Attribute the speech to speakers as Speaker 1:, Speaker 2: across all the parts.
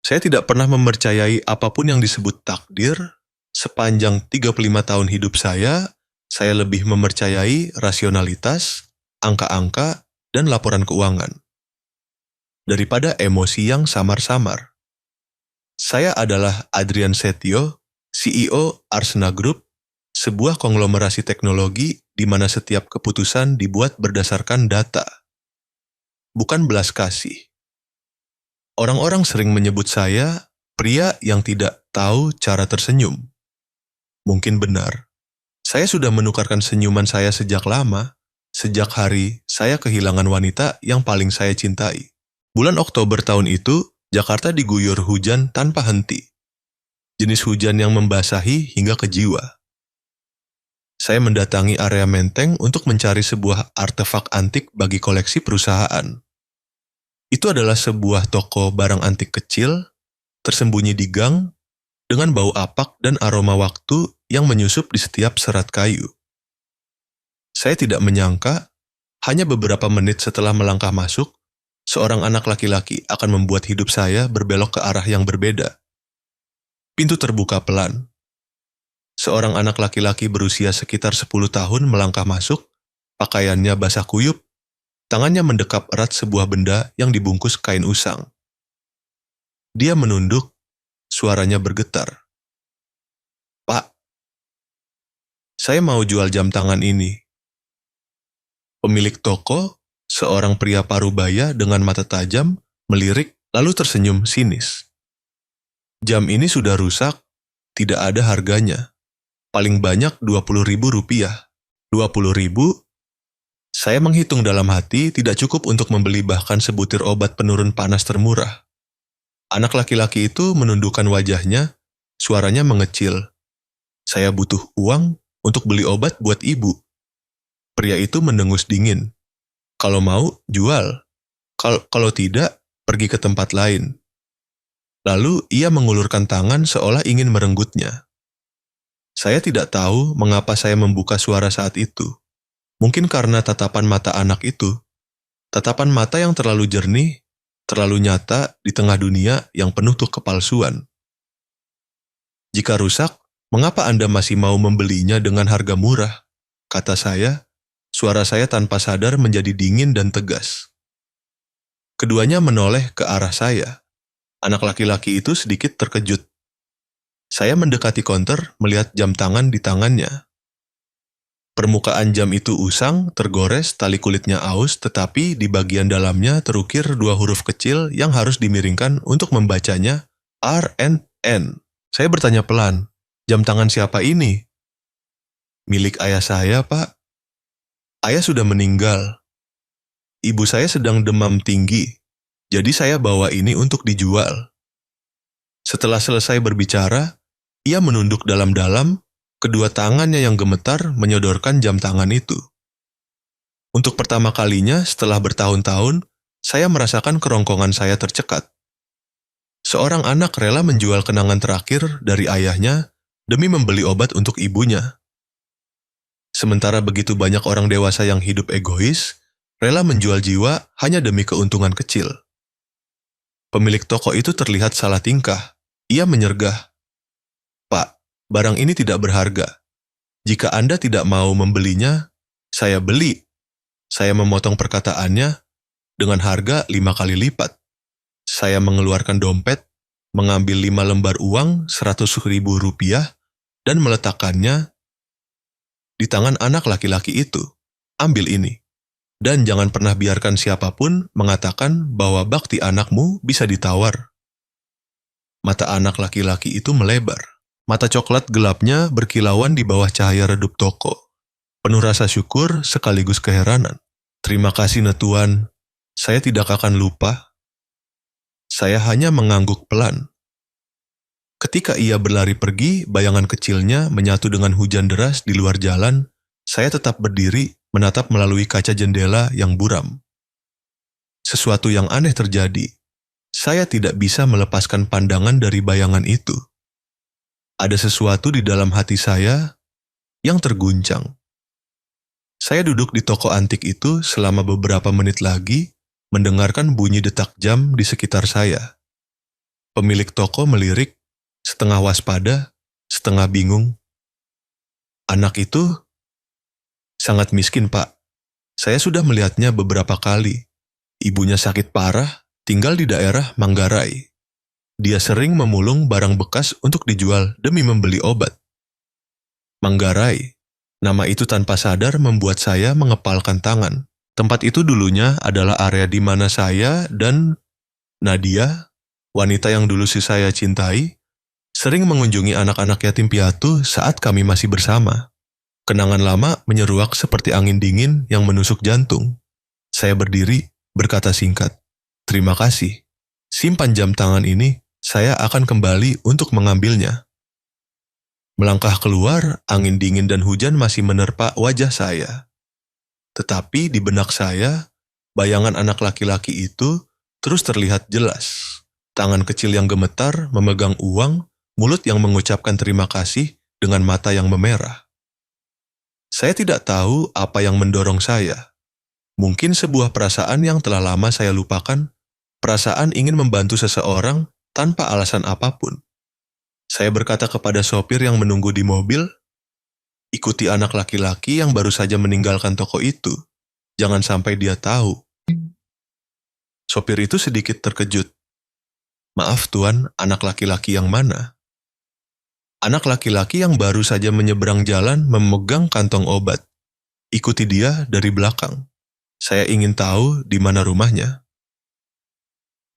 Speaker 1: Saya tidak pernah mempercayai apapun yang disebut takdir. Sepanjang 35 tahun hidup saya lebih mempercayai rasionalitas, angka-angka, dan laporan keuangan daripada emosi yang samar-samar. Saya adalah Adrian Setio, CEO Arsena Group, sebuah konglomerasi teknologi di mana setiap keputusan dibuat berdasarkan data, bukan belas kasih. Orang-orang sering menyebut saya pria yang tidak tahu cara tersenyum. Mungkin benar. Saya sudah menukarkan senyuman saya sejak lama, sejak hari saya kehilangan wanita yang paling saya cintai. Bulan Oktober tahun itu, Jakarta diguyur hujan tanpa henti. Jenis hujan yang membasahi hingga ke jiwa. Saya mendatangi area Menteng untuk mencari sebuah artefak antik bagi koleksi perusahaan. Itu adalah sebuah toko barang antik kecil, tersembunyi di gang, dengan bau apak dan aroma waktu yang menyusup di setiap serat kayu. Saya tidak menyangka, hanya beberapa menit setelah melangkah masuk, seorang anak laki-laki akan membuat hidup saya berbelok ke arah yang berbeda. Pintu terbuka pelan. Seorang anak laki-laki berusia sekitar 10 tahun melangkah masuk, pakaiannya basah kuyup, tangannya mendekap erat sebuah benda yang dibungkus kain usang. Dia menunduk, suaranya bergetar. "Pak, saya mau jual jam tangan ini." Pemilik toko, seorang pria parubaya dengan mata tajam, melirik lalu tersenyum sinis. "Jam ini sudah rusak, tidak ada harganya. Paling banyak Rp20.000. Rp20.000? Saya menghitung dalam hati tidak cukup untuk membeli bahkan sebutir obat penurun panas termurah. Anak laki-laki itu menundukkan wajahnya, suaranya mengecil. "Saya butuh uang untuk beli obat buat ibu." Pria itu mendengus dingin. "Kalau mau, jual. Kalau tidak, pergi ke tempat lain." Lalu ia mengulurkan tangan seolah ingin merenggutnya. Saya tidak tahu mengapa saya membuka suara saat itu. Mungkin karena tatapan mata anak itu. Tatapan mata yang terlalu jernih, terlalu nyata di tengah dunia yang penuh kepalsuan. "Jika rusak, mengapa Anda masih mau membelinya dengan harga murah?" kata saya. Suara saya tanpa sadar menjadi dingin dan tegas. Keduanya menoleh ke arah saya. Anak laki-laki itu sedikit terkejut. Saya mendekati konter melihat jam tangan di tangannya. Permukaan jam itu usang, tergores, tali kulitnya aus, tetapi di bagian dalamnya terukir 2 huruf kecil yang harus dimiringkan untuk membacanya, R&N. Saya bertanya pelan, "Jam tangan siapa ini?" "Milik ayah saya, Pak. Ayah sudah meninggal. Ibu saya sedang demam tinggi, jadi saya bawa ini untuk dijual." Setelah selesai berbicara, ia menunduk dalam-dalam, kedua tangannya yang gemetar menyodorkan jam tangan itu. Untuk pertama kalinya setelah bertahun-tahun, saya merasakan kerongkongan saya tercekat. Seorang anak rela menjual kenangan terakhir dari ayahnya demi membeli obat untuk ibunya. Sementara begitu banyak orang dewasa yang hidup egois, rela menjual jiwa hanya demi keuntungan kecil. Pemilik toko itu terlihat salah tingkah. Ia menyergah, "Pak, barang ini tidak berharga. Jika Anda tidak mau membelinya, saya beli." Saya memotong perkataannya dengan harga 5 kali lipat. Saya mengeluarkan dompet, mengambil 5 lembar uang Rp100.000 dan meletakkannya di tangan anak laki-laki itu. "Ambil ini. Dan jangan pernah biarkan siapapun mengatakan bahwa bakti anakmu bisa ditawar." Mata anak laki-laki itu melebar. Mata coklat gelapnya berkilauan di bawah cahaya redup toko. Penuh rasa syukur sekaligus keheranan. "Terima kasih, Tuan. Saya tidak akan lupa." Saya hanya mengangguk pelan. Ketika ia berlari pergi, bayangan kecilnya menyatu dengan hujan deras di luar jalan. Saya tetap berdiri, menatap melalui kaca jendela yang buram. Sesuatu yang aneh terjadi. Saya tidak bisa melepaskan pandangan dari bayangan itu. Ada sesuatu di dalam hati saya yang terguncang. Saya duduk di toko antik itu selama beberapa menit lagi, mendengarkan bunyi detak jam di sekitar saya. Pemilik toko melirik, setengah waspada, setengah bingung. Anak itu sangat miskin, Pak. Saya sudah melihatnya beberapa kali. Ibunya sakit parah, tinggal di daerah Manggarai. Dia sering memulung barang bekas untuk dijual demi membeli obat. Manggarai, nama itu tanpa sadar membuat saya mengepalkan tangan. Tempat itu dulunya adalah area di mana saya dan Nadia, wanita yang dulu saya cintai, sering mengunjungi anak-anak yatim piatu saat kami masih bersama. Kenangan lama menyeruak seperti angin dingin yang menusuk jantung. Saya berdiri, berkata singkat, "Terima kasih. Simpan jam tangan ini, saya akan kembali untuk mengambilnya." Melangkah keluar, angin dingin dan hujan masih menerpa wajah saya. Tetapi di benak saya, bayangan anak laki-laki itu terus terlihat jelas. Tangan kecil yang gemetar memegang uang, mulut yang mengucapkan terima kasih dengan mata yang memerah. Saya tidak tahu apa yang mendorong saya. Mungkin sebuah perasaan yang telah lama saya lupakan, perasaan ingin membantu seseorang tanpa alasan apapun. Saya berkata kepada sopir yang menunggu di mobil, "Ikuti anak laki-laki yang baru saja meninggalkan toko itu. Jangan sampai dia tahu." Sopir itu sedikit terkejut. "Maaf Tuan, anak laki-laki yang mana?" Anak laki-laki yang baru saja menyeberang jalan memegang kantong obat. "Ikuti dia dari belakang. Saya ingin tahu di mana rumahnya."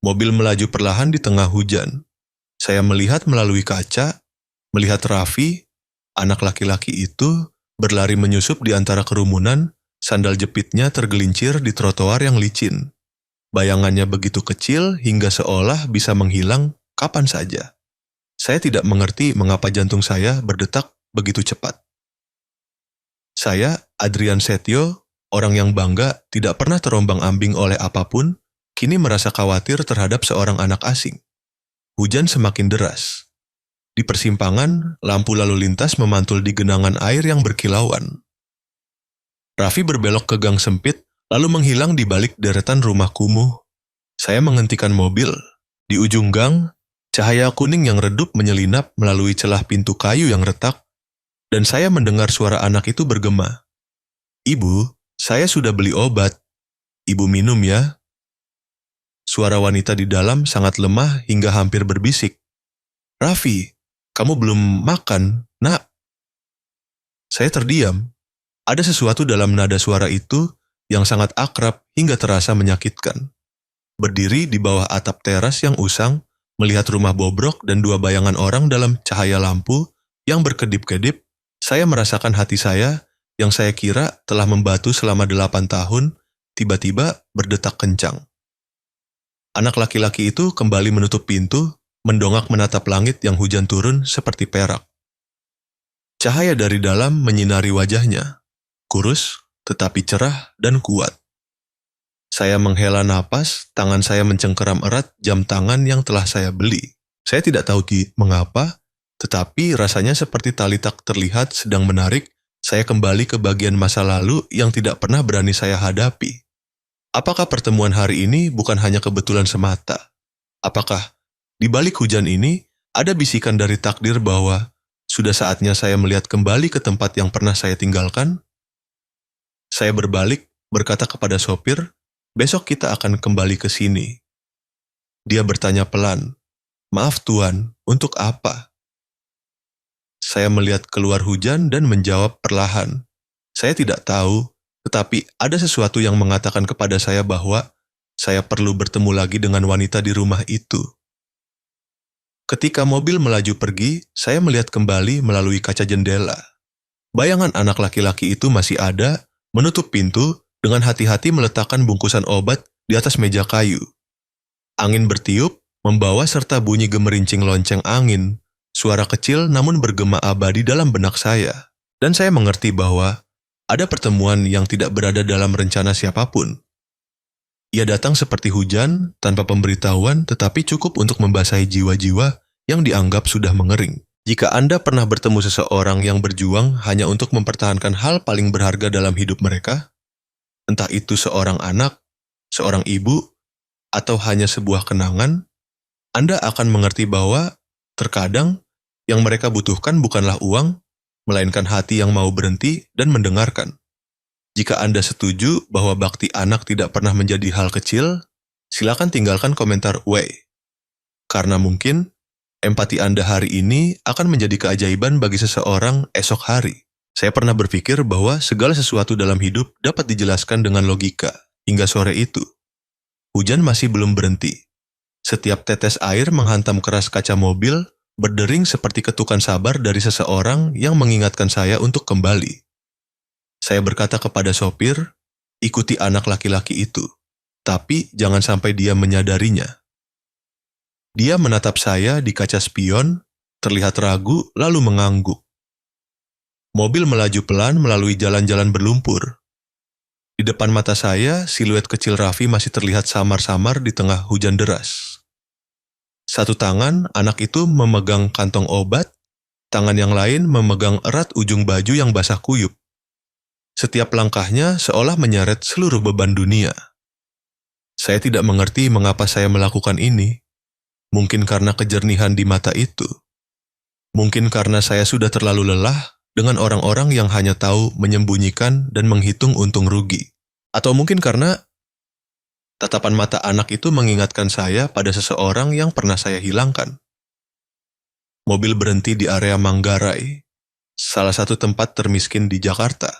Speaker 1: Mobil melaju perlahan di tengah hujan. Saya melihat melalui kaca, melihat Raffi, anak laki-laki itu, berlari menyusup di antara kerumunan, sandal jepitnya tergelincir di trotoar yang licin. Bayangannya begitu kecil hingga seolah bisa menghilang kapan saja. Saya tidak mengerti mengapa jantung saya berdetak begitu cepat. Saya, Adrian Setio, orang yang bangga tidak pernah terombang-ambing oleh apapun, kini merasa khawatir terhadap seorang anak asing. Hujan semakin deras. Di persimpangan, lampu lalu lintas memantul di genangan air yang berkilauan. Raffi berbelok ke gang sempit, lalu menghilang di balik deretan rumah kumuh. Saya menghentikan mobil. Di ujung gang, cahaya kuning yang redup menyelinap melalui celah pintu kayu yang retak, dan saya mendengar suara anak itu bergema. "Ibu, saya sudah beli obat. Ibu minum ya." Suara wanita di dalam sangat lemah hingga hampir berbisik. "Raffi, kamu belum makan, Nak?" Saya terdiam. Ada sesuatu dalam nada suara itu yang sangat akrab hingga terasa menyakitkan. Berdiri di bawah atap teras yang usang, melihat rumah bobrok dan dua bayangan orang dalam cahaya lampu yang berkedip-kedip, saya merasakan hati saya yang saya kira telah membatu selama 8 tahun, tiba-tiba berdetak kencang. Anak laki-laki itu kembali menutup pintu, mendongak menatap langit yang hujan turun seperti perak. Cahaya dari dalam menyinari wajahnya, kurus tetapi cerah dan kuat. Saya menghela napas, tangan saya mencengkeram erat jam tangan yang telah saya beli. Saya tidak tahu mengapa, tetapi rasanya seperti tali tak terlihat sedang menarik saya kembali ke bagian masa lalu yang tidak pernah berani saya hadapi. Apakah pertemuan hari ini bukan hanya kebetulan semata? Apakah di balik hujan ini ada bisikan dari takdir bahwa sudah saatnya saya melihat kembali ke tempat yang pernah saya tinggalkan? Saya berbalik, berkata kepada sopir, "Besok kita akan kembali ke sini." Dia bertanya pelan, "Maaf Tuan, untuk apa?" Saya melihat keluar hujan dan menjawab perlahan, "Saya tidak tahu, tetapi ada sesuatu yang mengatakan kepada saya bahwa saya perlu bertemu lagi dengan wanita di rumah itu." Ketika mobil melaju pergi, saya melihat kembali melalui kaca jendela. Bayangan anak laki-laki itu masih ada, menutup pintu, dengan hati-hati meletakkan bungkusan obat di atas meja kayu. Angin bertiup, membawa serta bunyi gemerincing lonceng angin, suara kecil namun bergema abadi dalam benak saya. Dan saya mengerti bahwa ada pertemuan yang tidak berada dalam rencana siapapun. Ia datang seperti hujan, tanpa pemberitahuan, tetapi cukup untuk membasahi jiwa-jiwa yang dianggap sudah mengering. Jika Anda pernah bertemu seseorang yang berjuang hanya untuk mempertahankan hal paling berharga dalam hidup mereka, entah itu seorang anak, seorang ibu, atau hanya sebuah kenangan, Anda akan mengerti bahwa terkadang yang mereka butuhkan bukanlah uang, melainkan hati yang mau berhenti dan mendengarkan. Jika Anda setuju bahwa bakti anak tidak pernah menjadi hal kecil, silakan tinggalkan komentar "Wey". Karena mungkin empati Anda hari ini akan menjadi keajaiban bagi seseorang esok hari. Saya pernah berpikir bahwa segala sesuatu dalam hidup dapat dijelaskan dengan logika. Hingga sore itu, hujan masih belum berhenti. Setiap tetes air menghantam keras kaca mobil, berdering seperti ketukan sabar dari seseorang yang mengingatkan saya untuk kembali. Saya berkata kepada sopir, ikuti anak laki-laki itu, tapi jangan sampai dia menyadarinya. Dia menatap saya di kaca spion, terlihat ragu lalu mengangguk. Mobil melaju pelan melalui jalan-jalan berlumpur. Di depan mata saya, siluet kecil Raffi masih terlihat samar-samar di tengah hujan deras. Satu tangan, anak itu memegang kantong obat, tangan yang lain memegang erat ujung baju yang basah kuyup. Setiap langkahnya seolah menyeret seluruh beban dunia. Saya tidak mengerti mengapa saya melakukan ini. Mungkin karena kejernihan di mata itu. Mungkin karena saya sudah terlalu lelah dengan orang-orang yang hanya tahu menyembunyikan dan menghitung untung rugi. Atau mungkin karena tatapan mata anak itu mengingatkan saya pada seseorang yang pernah saya hilangkan. Mobil berhenti di area Manggarai, salah satu tempat termiskin di Jakarta.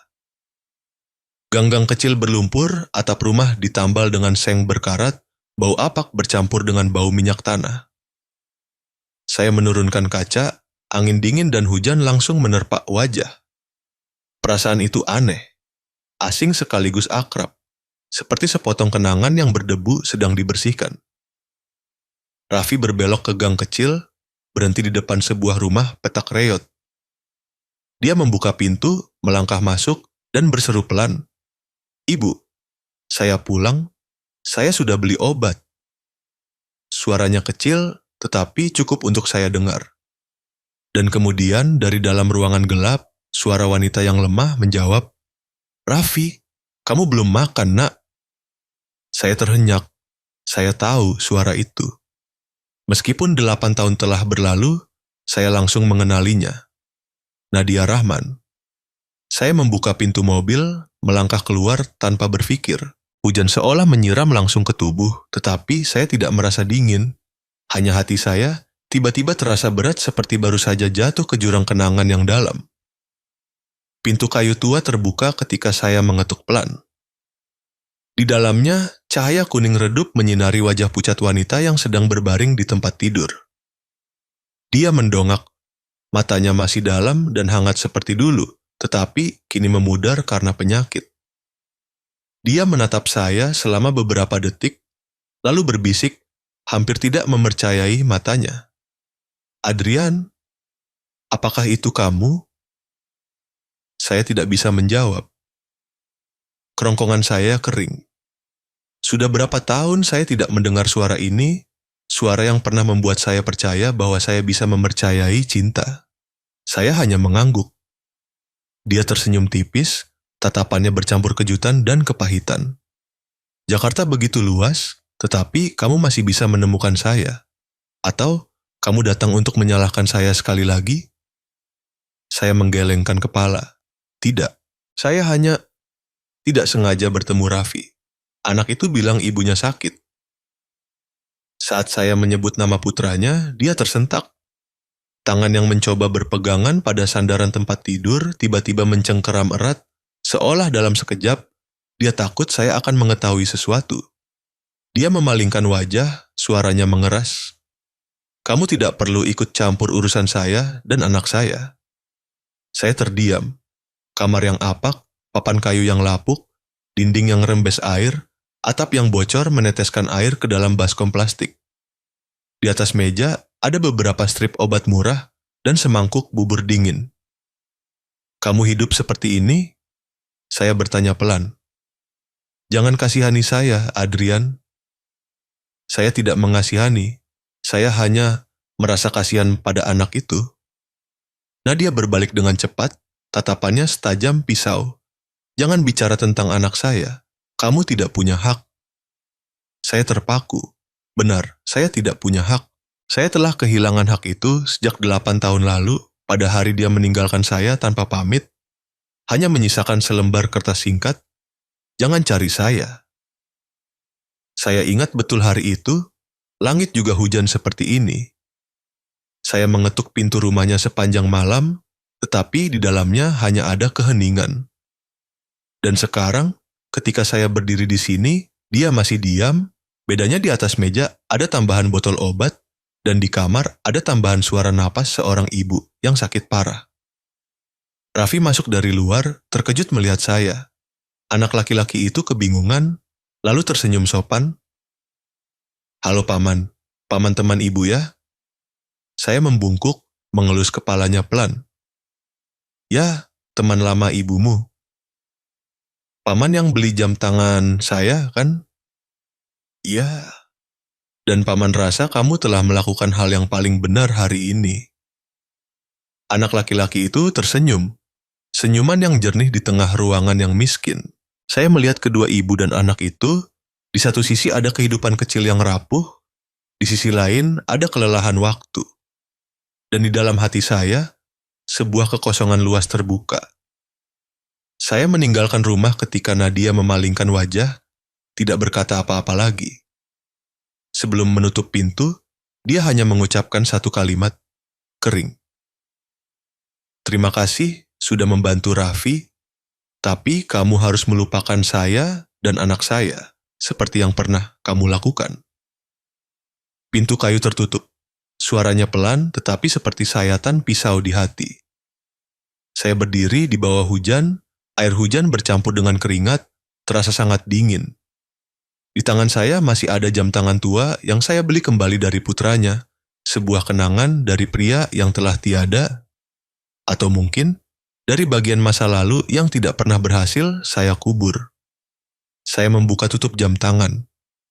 Speaker 1: Gang-gang kecil berlumpur, atap rumah ditambal dengan seng berkarat, bau apak bercampur dengan bau minyak tanah. Saya menurunkan kaca, angin dingin dan hujan langsung menerpa wajah. Perasaan itu aneh, asing sekaligus akrab, seperti sepotong kenangan yang berdebu sedang dibersihkan. Raffi berbelok ke gang kecil, berhenti di depan sebuah rumah petak reot. Dia membuka pintu, melangkah masuk, dan berseru pelan, "Ibu, saya pulang, saya sudah beli obat." Suaranya kecil, tetapi cukup untuk saya dengar. Dan kemudian dari dalam ruangan gelap, suara wanita yang lemah menjawab, "Raffi, kamu belum makan, nak." Saya terhenyak. Saya tahu suara itu. Meskipun 8 tahun telah berlalu, saya langsung mengenalinya. Nadia Rahman. Saya membuka pintu mobil, melangkah keluar tanpa berpikir. Hujan seolah menyiram langsung ke tubuh, tetapi saya tidak merasa dingin. Hanya hati saya tiba-tiba terasa berat seperti baru saja jatuh ke jurang kenangan yang dalam. Pintu kayu tua terbuka ketika saya mengetuk pelan. Di dalamnya, cahaya kuning redup menyinari wajah pucat wanita yang sedang berbaring di tempat tidur. Dia mendongak, matanya masih dalam dan hangat seperti dulu, tetapi kini memudar karena penyakit. Dia menatap saya selama beberapa detik, lalu berbisik, hampir tidak mempercayai matanya. "Adrian, apakah itu kamu?" Saya tidak bisa menjawab. Kerongkongan saya kering. Sudah berapa tahun saya tidak mendengar suara ini, suara yang pernah membuat saya percaya bahwa saya bisa mempercayai cinta. Saya hanya mengangguk. Dia tersenyum tipis, tatapannya bercampur kejutan dan kepahitan. "Jakarta begitu luas, tetapi kamu masih bisa menemukan saya. Atau kamu datang untuk menyalahkan saya sekali lagi?" Saya menggelengkan kepala. Tidak, saya hanya tidak sengaja bertemu Raffi. Anak itu bilang ibunya sakit. Saat saya menyebut nama putranya, dia tersentak. Tangan yang mencoba berpegangan pada sandaran tempat tidur tiba-tiba mencengkeram erat, seolah dalam sekejap, dia takut saya akan mengetahui sesuatu. Dia memalingkan wajah, suaranya mengeras. "Kamu tidak perlu ikut campur urusan saya dan anak saya." Saya terdiam. Kamar yang apak, papan kayu yang lapuk, dinding yang rembes air, atap yang bocor meneteskan air ke dalam baskom plastik. Di atas meja ada beberapa strip obat murah dan semangkuk bubur dingin. "Kamu hidup seperti ini?" Saya bertanya pelan. "Jangan kasihani saya, Adrian." Saya tidak mengasihani, saya hanya merasa kasihan pada anak itu. Nadia berbalik dengan cepat, tatapannya setajam pisau. "Jangan bicara tentang anak saya. Kamu tidak punya hak." Saya terpaku. Benar, saya tidak punya hak. Saya telah kehilangan hak itu sejak 8 tahun lalu pada hari dia meninggalkan saya tanpa pamit, hanya menyisakan selembar kertas singkat, "Jangan cari saya." Saya ingat betul hari itu, langit juga hujan seperti ini. Saya mengetuk pintu rumahnya sepanjang malam, tetapi di dalamnya hanya ada keheningan. Dan sekarang, ketika saya berdiri di sini, dia masih diam. Bedanya di atas meja ada tambahan botol obat, dan di kamar ada tambahan suara napas seorang ibu yang sakit parah. Raffi masuk dari luar, terkejut melihat saya. Anak laki-laki itu kebingungan, lalu tersenyum sopan. "Halo paman, paman teman ibu ya?" Saya membungkuk, mengelus kepalanya pelan. "Ya, teman lama ibumu. Paman yang beli jam tangan saya, kan?" "Iya." "Dan paman rasa kamu telah melakukan hal yang paling benar hari ini." Anak laki-laki itu tersenyum. Senyuman yang jernih di tengah ruangan yang miskin. Saya melihat kedua ibu dan anak itu, di satu sisi ada kehidupan kecil yang rapuh, di sisi lain ada kelelahan waktu. Dan di dalam hati saya, sebuah kekosongan luas terbuka. Saya meninggalkan rumah ketika Nadia memalingkan wajah, tidak berkata apa-apa lagi. Sebelum menutup pintu, dia hanya mengucapkan satu kalimat, kering. "Terima kasih sudah membantu Raffi, tapi kamu harus melupakan saya dan anak saya, seperti yang pernah kamu lakukan." Pintu kayu tertutup. Suaranya pelan tetapi seperti sayatan pisau di hati. Saya berdiri di bawah hujan, air hujan bercampur dengan keringat, terasa sangat dingin. Di tangan saya masih ada jam tangan tua yang saya beli kembali dari putranya, sebuah kenangan dari pria yang telah tiada, atau mungkin dari bagian masa lalu yang tidak pernah berhasil saya kubur. Saya membuka tutup jam tangan.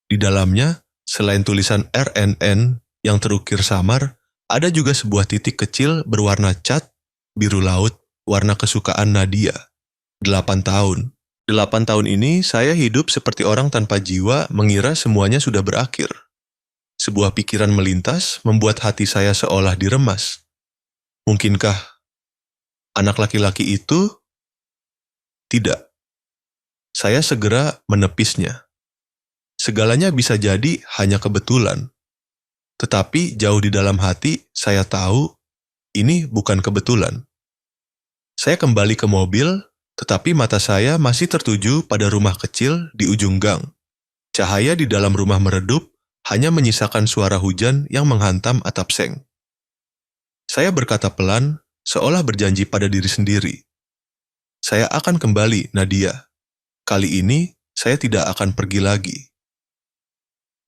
Speaker 1: Di dalamnya, selain tulisan RNN yang terukir samar, ada juga sebuah titik kecil berwarna cat, biru laut, warna kesukaan Nadia. 8 tahun. 8 tahun ini saya hidup seperti orang tanpa jiwa mengira semuanya sudah berakhir. Sebuah pikiran melintas membuat hati saya seolah diremas. Mungkinkah anak laki-laki itu? Tidak. Saya segera menepisnya. Segalanya bisa jadi hanya kebetulan. Tetapi jauh di dalam hati, saya tahu ini bukan kebetulan. Saya kembali ke mobil, tetapi mata saya masih tertuju pada rumah kecil di ujung gang. Cahaya di dalam rumah meredup, hanya menyisakan suara hujan yang menghantam atap seng. Saya berkata pelan, seolah berjanji pada diri sendiri. Saya akan kembali, Nadia. Kali ini, saya tidak akan pergi lagi.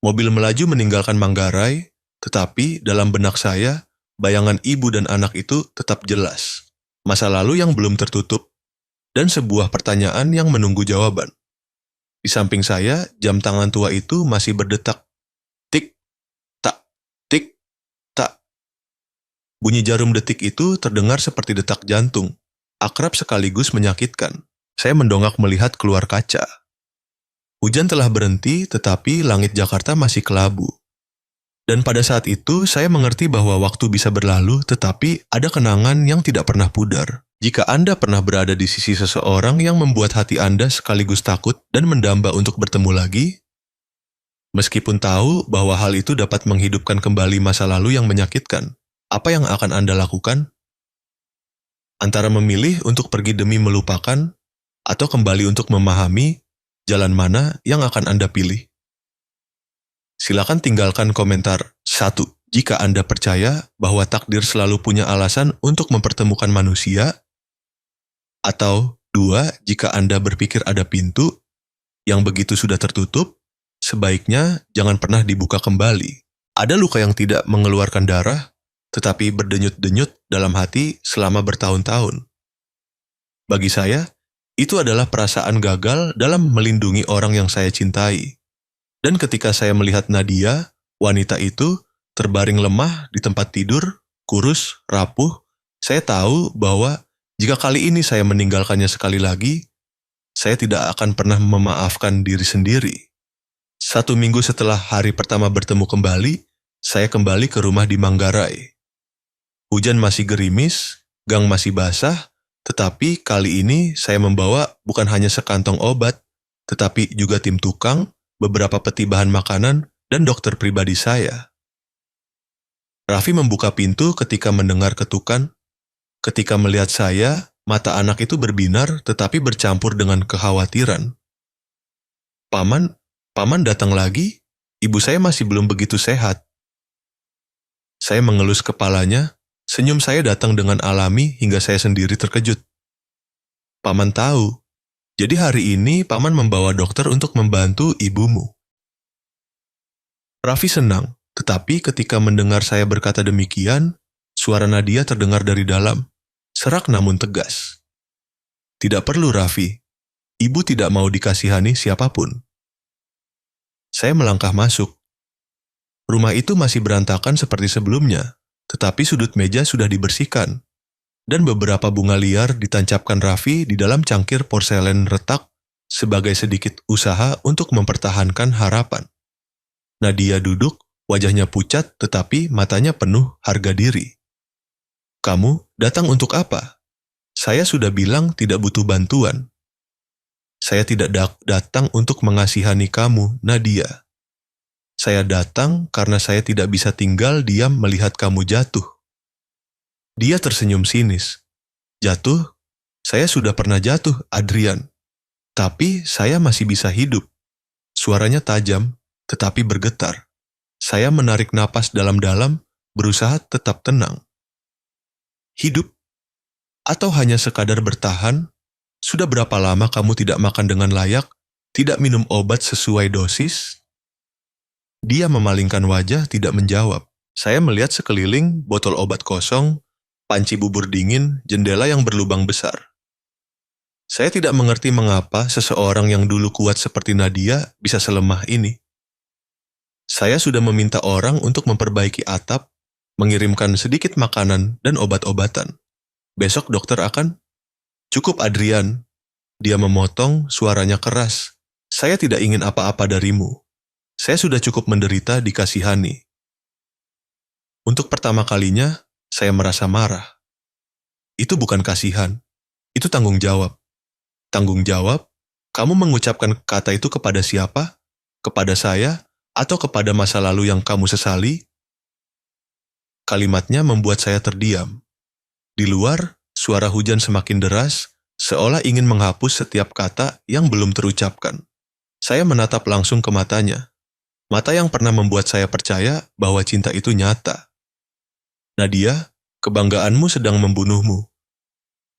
Speaker 1: Mobil melaju meninggalkan Manggarai, tetapi dalam benak saya, bayangan ibu dan anak itu tetap jelas. Masa lalu yang belum tertutup, dan sebuah pertanyaan yang menunggu jawaban. Di samping saya, jam tangan tua itu masih berdetak. Tik, tak, tik, tak. Bunyi jarum detik itu terdengar seperti detak jantung, akrab sekaligus menyakitkan. Saya mendongak melihat keluar kaca. Hujan telah berhenti, tetapi langit Jakarta masih kelabu. Dan pada saat itu, saya mengerti bahwa waktu bisa berlalu, tetapi ada kenangan yang tidak pernah pudar. Jika Anda pernah berada di sisi seseorang yang membuat hati Anda sekaligus takut dan mendamba untuk bertemu lagi, meskipun tahu bahwa hal itu dapat menghidupkan kembali masa lalu yang menyakitkan, apa yang akan Anda lakukan? Antara memilih untuk pergi demi melupakan, atau kembali untuk memahami, jalan mana yang akan Anda pilih? Silakan tinggalkan komentar. 1. Jika Anda percaya bahwa takdir selalu punya alasan untuk mempertemukan manusia. Atau 2. Jika Anda berpikir ada pintu yang begitu sudah tertutup, sebaiknya jangan pernah dibuka kembali. Ada luka yang tidak mengeluarkan darah, tetapi berdenyut-denyut dalam hati selama bertahun-tahun. Bagi saya, itu adalah perasaan gagal dalam melindungi orang yang saya cintai. Dan ketika saya melihat Nadia, wanita itu terbaring lemah di tempat tidur, kurus, rapuh, saya tahu bahwa jika kali ini saya meninggalkannya sekali lagi, saya tidak akan pernah memaafkan diri sendiri. 1 minggu setelah hari pertama bertemu kembali, Saya kembali ke rumah di Manggarai. Hujan masih gerimis, gang masih basah, tetapi kali ini saya membawa bukan hanya sekantong obat, tetapi juga tim tukang, beberapa peti bahan makanan, dan dokter pribadi saya. Raffi membuka pintu ketika mendengar ketukan. Ketika melihat saya, mata anak itu berbinar tetapi bercampur dengan kekhawatiran. Paman, paman datang lagi? Ibu saya masih belum begitu sehat. Saya mengelus kepalanya, senyum saya datang dengan alami hingga saya sendiri terkejut. Paman tahu, jadi hari ini paman membawa dokter untuk membantu ibumu. Raffi senang, tetapi ketika mendengar saya berkata demikian, suara Nadia terdengar dari dalam, serak namun tegas. Tidak perlu Raffi, ibu tidak mau dikasihani siapapun. Saya melangkah masuk. Rumah itu masih berantakan seperti sebelumnya, tetapi sudut meja sudah dibersihkan, dan beberapa bunga liar ditancapkan Raffi di dalam cangkir porselen retak sebagai sedikit usaha untuk mempertahankan harapan. Nadia duduk, wajahnya pucat tetapi matanya penuh harga diri. Kamu datang untuk apa? Saya sudah bilang tidak butuh bantuan. Saya tidak datang untuk mengasihani kamu, Nadia. Saya datang karena saya tidak bisa tinggal diam melihat kamu jatuh. Dia tersenyum sinis. Jatuh? Saya sudah pernah jatuh, Adrian. Tapi saya masih bisa hidup. Suaranya tajam, tetapi bergetar. Saya menarik napas dalam-dalam, berusaha tetap tenang. Hidup? Atau hanya sekadar bertahan? Sudah berapa lama kamu tidak makan dengan layak, tidak minum obat sesuai dosis? Dia memalingkan wajah, tidak menjawab. Saya melihat sekeliling, botol obat kosong, panci bubur dingin, jendela yang berlubang besar. Saya tidak mengerti mengapa seseorang yang dulu kuat seperti Nadia bisa selemah ini. Saya sudah meminta orang untuk memperbaiki atap, mengirimkan sedikit makanan dan obat-obatan. Besok dokter akan... Cukup Adrian. Dia memotong, suaranya keras. Saya tidak ingin apa-apa darimu. Saya sudah cukup menderita dikasihani. Untuk pertama kalinya, saya merasa marah. Itu bukan kasihan. Itu tanggung jawab. Tanggung jawab? Kamu mengucapkan kata itu kepada siapa? Kepada saya? Atau kepada masa lalu yang kamu sesali? Kalimatnya membuat saya terdiam. Di luar, suara hujan semakin deras, seolah ingin menghapus setiap kata yang belum terucapkan. Saya menatap langsung ke matanya. Mata yang pernah membuat saya percaya bahwa cinta itu nyata. Nadia, kebanggaanmu sedang membunuhmu.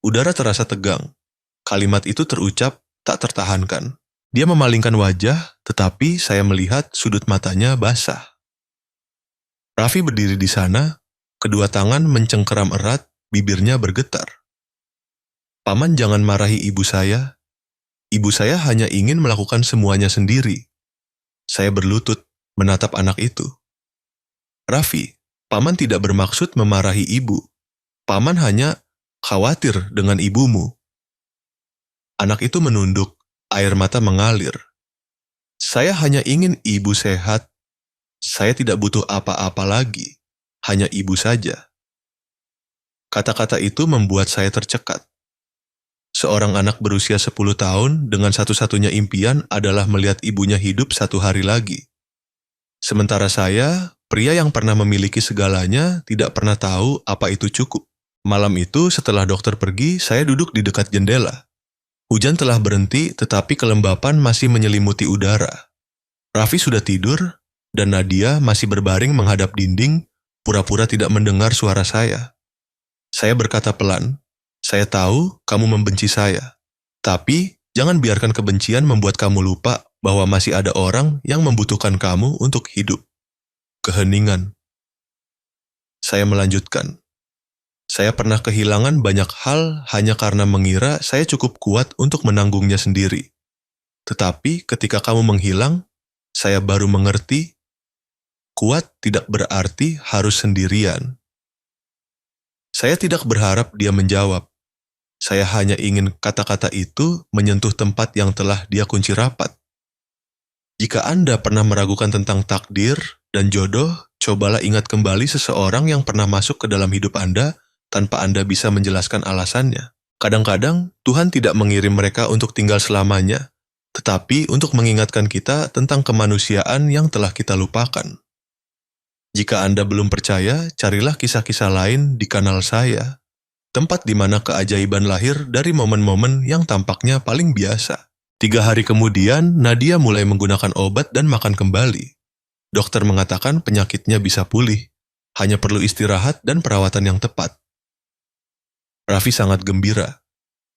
Speaker 1: Udara terasa tegang. Kalimat itu terucap tak tertahankan. Dia memalingkan wajah, tetapi saya melihat sudut matanya basah. Raffi berdiri di sana, kedua tangan mencengkeram erat, bibirnya bergetar. Paman jangan marahi ibu saya. Ibu saya hanya ingin melakukan semuanya sendiri. Saya berlutut, menatap anak itu. Raffi, paman tidak bermaksud memarahi ibu. Paman hanya khawatir dengan ibumu. Anak itu menunduk, air mata mengalir. Saya hanya ingin ibu sehat. Saya tidak butuh apa-apa lagi, hanya ibu saja. Kata-kata itu membuat saya tercekat. Seorang anak berusia 10 tahun dengan satu-satunya impian adalah melihat ibunya hidup satu hari lagi. Sementara saya, pria yang pernah memiliki segalanya, tidak pernah tahu apa itu cukup. Malam itu setelah dokter pergi, saya duduk di dekat jendela. Hujan telah berhenti, tetapi kelembapan masih menyelimuti udara. Raffi sudah tidur, dan Nadia masih berbaring menghadap dinding, pura-pura tidak mendengar suara saya. Saya berkata pelan, saya tahu kamu membenci saya, tapi jangan biarkan kebencian membuat kamu lupa bahwa masih ada orang yang membutuhkan kamu untuk hidup. Keheningan. Saya melanjutkan. Saya pernah kehilangan banyak hal hanya karena mengira saya cukup kuat untuk menanggungnya sendiri. Tetapi ketika kamu menghilang, saya baru mengerti, kuat tidak berarti harus sendirian. Saya tidak berharap dia menjawab. Saya hanya ingin kata-kata itu menyentuh tempat yang telah dia kunci rapat. Jika Anda pernah meragukan tentang takdir, Dan jodoh, cobalah ingat kembali seseorang yang pernah masuk ke dalam hidup Anda tanpa Anda bisa menjelaskan alasannya. Kadang-kadang, Tuhan tidak mengirim mereka untuk tinggal selamanya, tetapi untuk mengingatkan kita tentang kemanusiaan yang telah kita lupakan. Jika Anda belum percaya, carilah kisah-kisah lain di kanal saya, tempat di mana keajaiban lahir dari momen-momen yang tampaknya paling biasa. 3 hari kemudian, Nadia mulai menggunakan obat dan makan kembali. Dokter mengatakan penyakitnya bisa pulih, hanya perlu istirahat dan perawatan yang tepat. Raffi sangat gembira.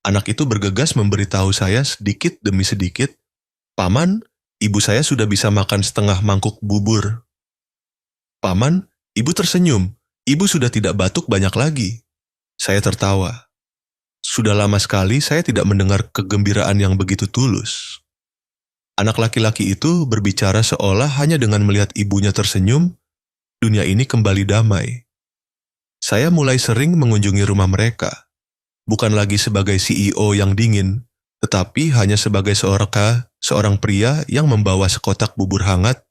Speaker 1: Anak itu bergegas memberitahu saya sedikit demi sedikit, "Paman, ibu saya sudah bisa makan setengah mangkuk bubur." "Paman, ibu tersenyum, ibu sudah tidak batuk banyak lagi." Saya tertawa. Sudah lama sekali saya tidak mendengar kegembiraan yang begitu tulus. Anak laki-laki itu berbicara seolah hanya dengan melihat ibunya tersenyum, dunia ini kembali damai. Saya mulai sering mengunjungi rumah mereka, bukan lagi sebagai CEO yang dingin, tetapi hanya sebagai seorang pria yang membawa sekotak bubur hangat,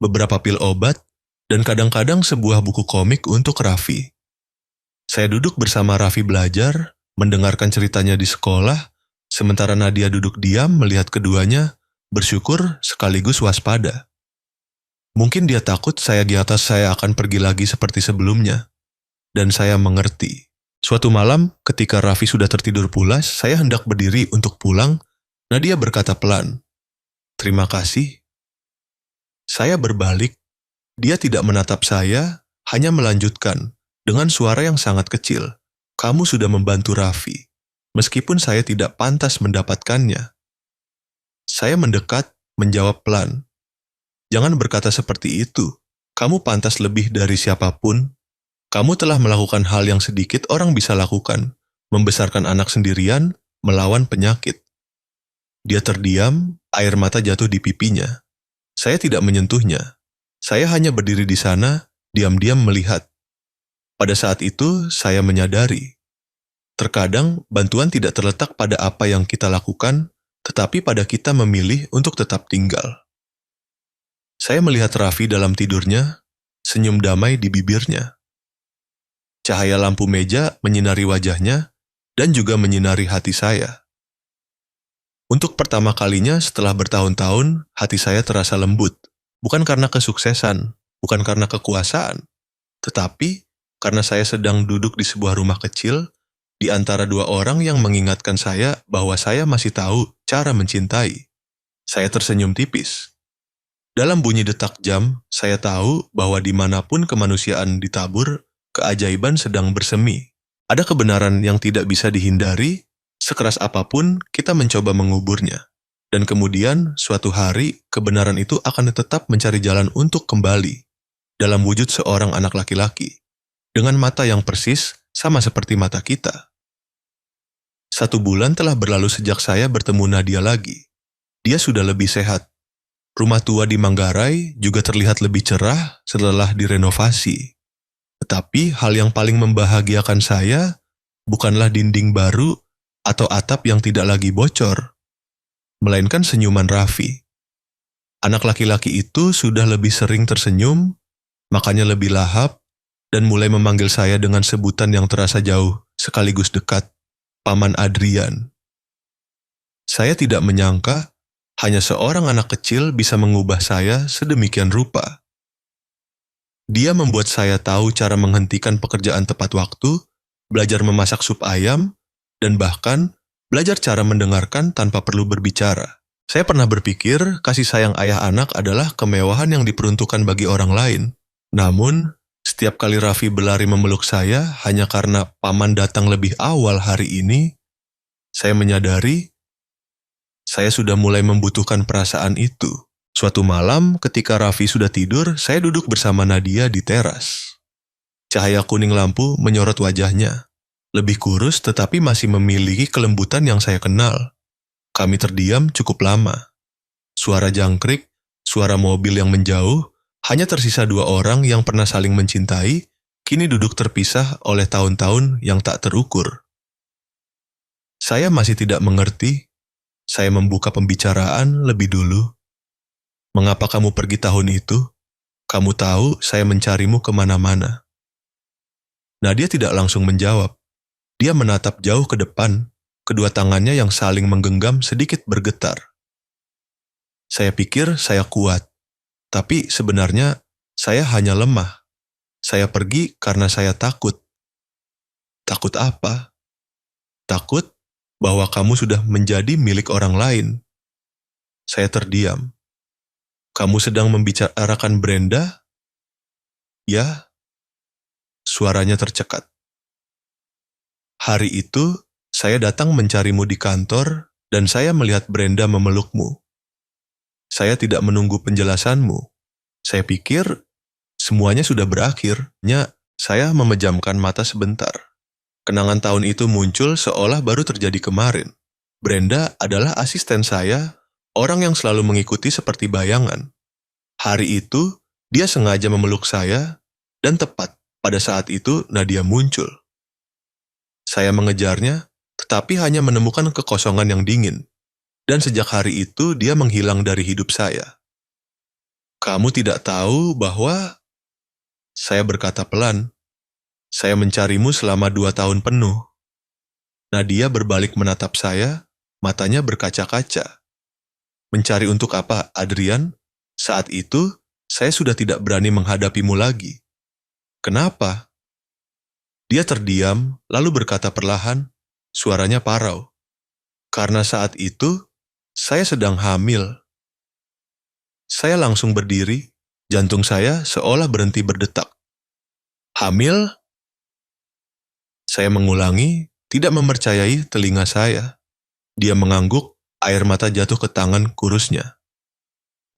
Speaker 1: beberapa pil obat, dan kadang-kadang sebuah buku komik untuk Raffi. Saya duduk bersama Raffi belajar, mendengarkan ceritanya di sekolah, sementara Nadia duduk diam melihat keduanya, bersyukur sekaligus waspada. Mungkin dia takut di atas saya akan pergi lagi seperti sebelumnya. Dan saya mengerti. Suatu malam, ketika Raffi sudah tertidur pulas, saya hendak berdiri untuk pulang. Nadia berkata pelan, "Terima kasih." Saya berbalik. Dia tidak menatap saya, hanya melanjutkan dengan suara yang sangat kecil. "Kamu sudah membantu Raffi, meskipun saya tidak pantas mendapatkannya." Saya mendekat, menjawab pelan, "Jangan berkata seperti itu. Kamu pantas lebih dari siapapun. Kamu telah melakukan hal yang sedikit orang bisa lakukan, membesarkan anak sendirian, melawan penyakit." Dia terdiam, air mata jatuh di pipinya. Saya tidak menyentuhnya. Saya hanya berdiri di sana, diam-diam melihat. Pada saat itu, saya menyadari. Terkadang, bantuan tidak terletak pada apa yang kita lakukan, tetapi pada kita memilih untuk tetap tinggal. Saya melihat Raffi dalam tidurnya, senyum damai di bibirnya. Cahaya lampu meja menyinari wajahnya, dan juga menyinari hati saya. Untuk pertama kalinya setelah bertahun-tahun, hati saya terasa lembut. Bukan karena kesuksesan, bukan karena kekuasaan, tetapi karena saya sedang duduk di sebuah rumah kecil, di antara 2 orang yang mengingatkan saya bahwa saya masih tahu cara mencintai. Saya tersenyum tipis. Dalam bunyi detak jam, saya tahu bahwa dimanapun kemanusiaan ditabur, keajaiban sedang bersemi. Ada kebenaran yang tidak bisa dihindari, sekeras apapun kita mencoba menguburnya. Dan kemudian, suatu hari, kebenaran itu akan tetap mencari jalan untuk kembali, dalam wujud seorang anak laki-laki, dengan mata yang persis sama seperti mata kita. 1 bulan telah berlalu sejak saya bertemu Nadia lagi. Dia sudah lebih sehat. Rumah tua di Manggarai juga terlihat lebih cerah setelah direnovasi. Tetapi hal yang paling membahagiakan saya bukanlah dinding baru atau atap yang tidak lagi bocor, melainkan senyuman Raffi. Anak laki-laki itu sudah lebih sering tersenyum, makanya lebih lahap, dan mulai memanggil saya dengan sebutan yang terasa jauh sekaligus dekat, Paman Adrian. Saya tidak menyangka hanya seorang anak kecil bisa mengubah saya sedemikian rupa. Dia membuat saya tahu cara menghentikan pekerjaan tepat waktu, belajar memasak sup ayam, dan bahkan belajar cara mendengarkan tanpa perlu berbicara. Saya pernah berpikir kasih sayang ayah anak adalah kemewahan yang diperuntukkan bagi orang lain. Namun, setiap kali Raffi berlari memeluk saya hanya karena paman datang lebih awal hari ini, saya menyadari saya sudah mulai membutuhkan perasaan itu. Suatu malam, ketika Raffi sudah tidur, saya duduk bersama Nadia di teras. Cahaya kuning lampu menyorot wajahnya. Lebih kurus tetapi masih memiliki kelembutan yang saya kenal. Kami terdiam cukup lama. Suara jangkrik, suara mobil yang menjauh, hanya tersisa 2 orang yang pernah saling mencintai, kini duduk terpisah oleh tahun-tahun yang tak terukur. Saya masih tidak mengerti. Saya membuka pembicaraan lebih dulu. "Mengapa kamu pergi tahun itu? Kamu tahu saya mencarimu kemana-mana. Nadia tidak langsung menjawab. Dia menatap jauh ke depan, kedua tangannya yang saling menggenggam sedikit bergetar. Saya pikir saya kuat, tapi sebenarnya saya hanya lemah. Saya pergi karena saya takut. Takut apa? Takut bahwa kamu sudah menjadi milik orang lain. Saya terdiam. Kamu sedang membicarakan Brenda? Ya, suaranya tercekat. Hari itu, saya datang mencarimu di kantor dan saya melihat Brenda memelukmu. Saya tidak menunggu penjelasanmu. Saya pikir semuanya sudah berakhir. Saya memejamkan mata sebentar. Kenangan tahun itu muncul seolah baru terjadi kemarin. Brenda adalah asisten saya, orang yang selalu mengikuti seperti bayangan. Hari itu, dia sengaja memeluk saya, dan tepat pada saat itu Nadia muncul. Saya mengejarnya, tetapi hanya menemukan kekosongan yang dingin. Dan sejak hari itu, dia menghilang dari hidup saya. Kamu tidak tahu bahwa... Saya berkata pelan. Saya mencarimu selama 2 tahun penuh. Nadia berbalik menatap saya, matanya berkaca-kaca. Mencari untuk apa, Adrian? Saat itu, saya sudah tidak berani menghadapimu lagi. Kenapa? Dia terdiam, lalu berkata perlahan, suaranya parau. Karena saat itu, saya sedang hamil. Saya langsung berdiri, jantung saya seolah berhenti berdetak. Hamil? Saya mengulangi, tidak mempercayai telinga saya. Dia mengangguk, air mata jatuh ke tangan kurusnya.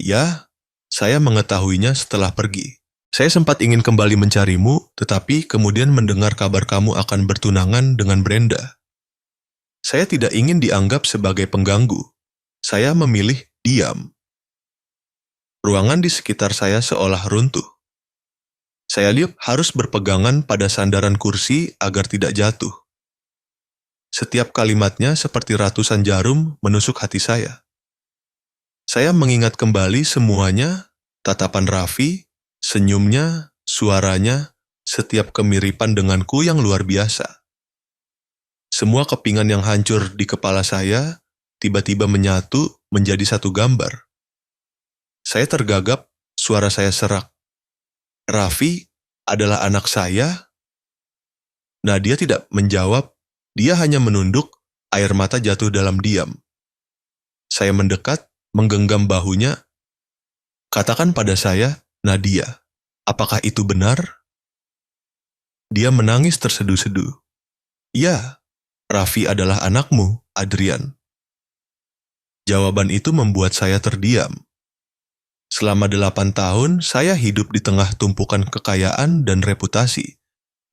Speaker 1: Ya, saya mengetahuinya setelah pergi. Saya sempat ingin kembali mencarimu, tetapi kemudian mendengar kabar kamu akan bertunangan dengan Brenda. Saya tidak ingin dianggap sebagai pengganggu. Saya memilih diam. Ruangan di sekitar saya seolah runtuh. Saya harus berpegangan pada sandaran kursi agar tidak jatuh. Setiap kalimatnya seperti ratusan jarum menusuk hati saya. Saya mengingat kembali semuanya, tatapan Raffi, senyumnya, suaranya, setiap kemiripan denganku yang luar biasa. Semua kepingan yang hancur di kepala saya tiba-tiba menyatu menjadi satu gambar. Saya tergagap, suara saya serak. Raffi adalah anak saya? Nadia tidak menjawab, dia hanya menunduk, air mata jatuh dalam diam. Saya mendekat, menggenggam bahunya. Katakan pada saya, Nadia, apakah itu benar? Dia menangis terseduh-seduh. Ya, Raffi adalah anakmu, Adrian. Jawaban itu membuat saya terdiam. Selama 8 tahun, saya hidup di tengah tumpukan kekayaan dan reputasi.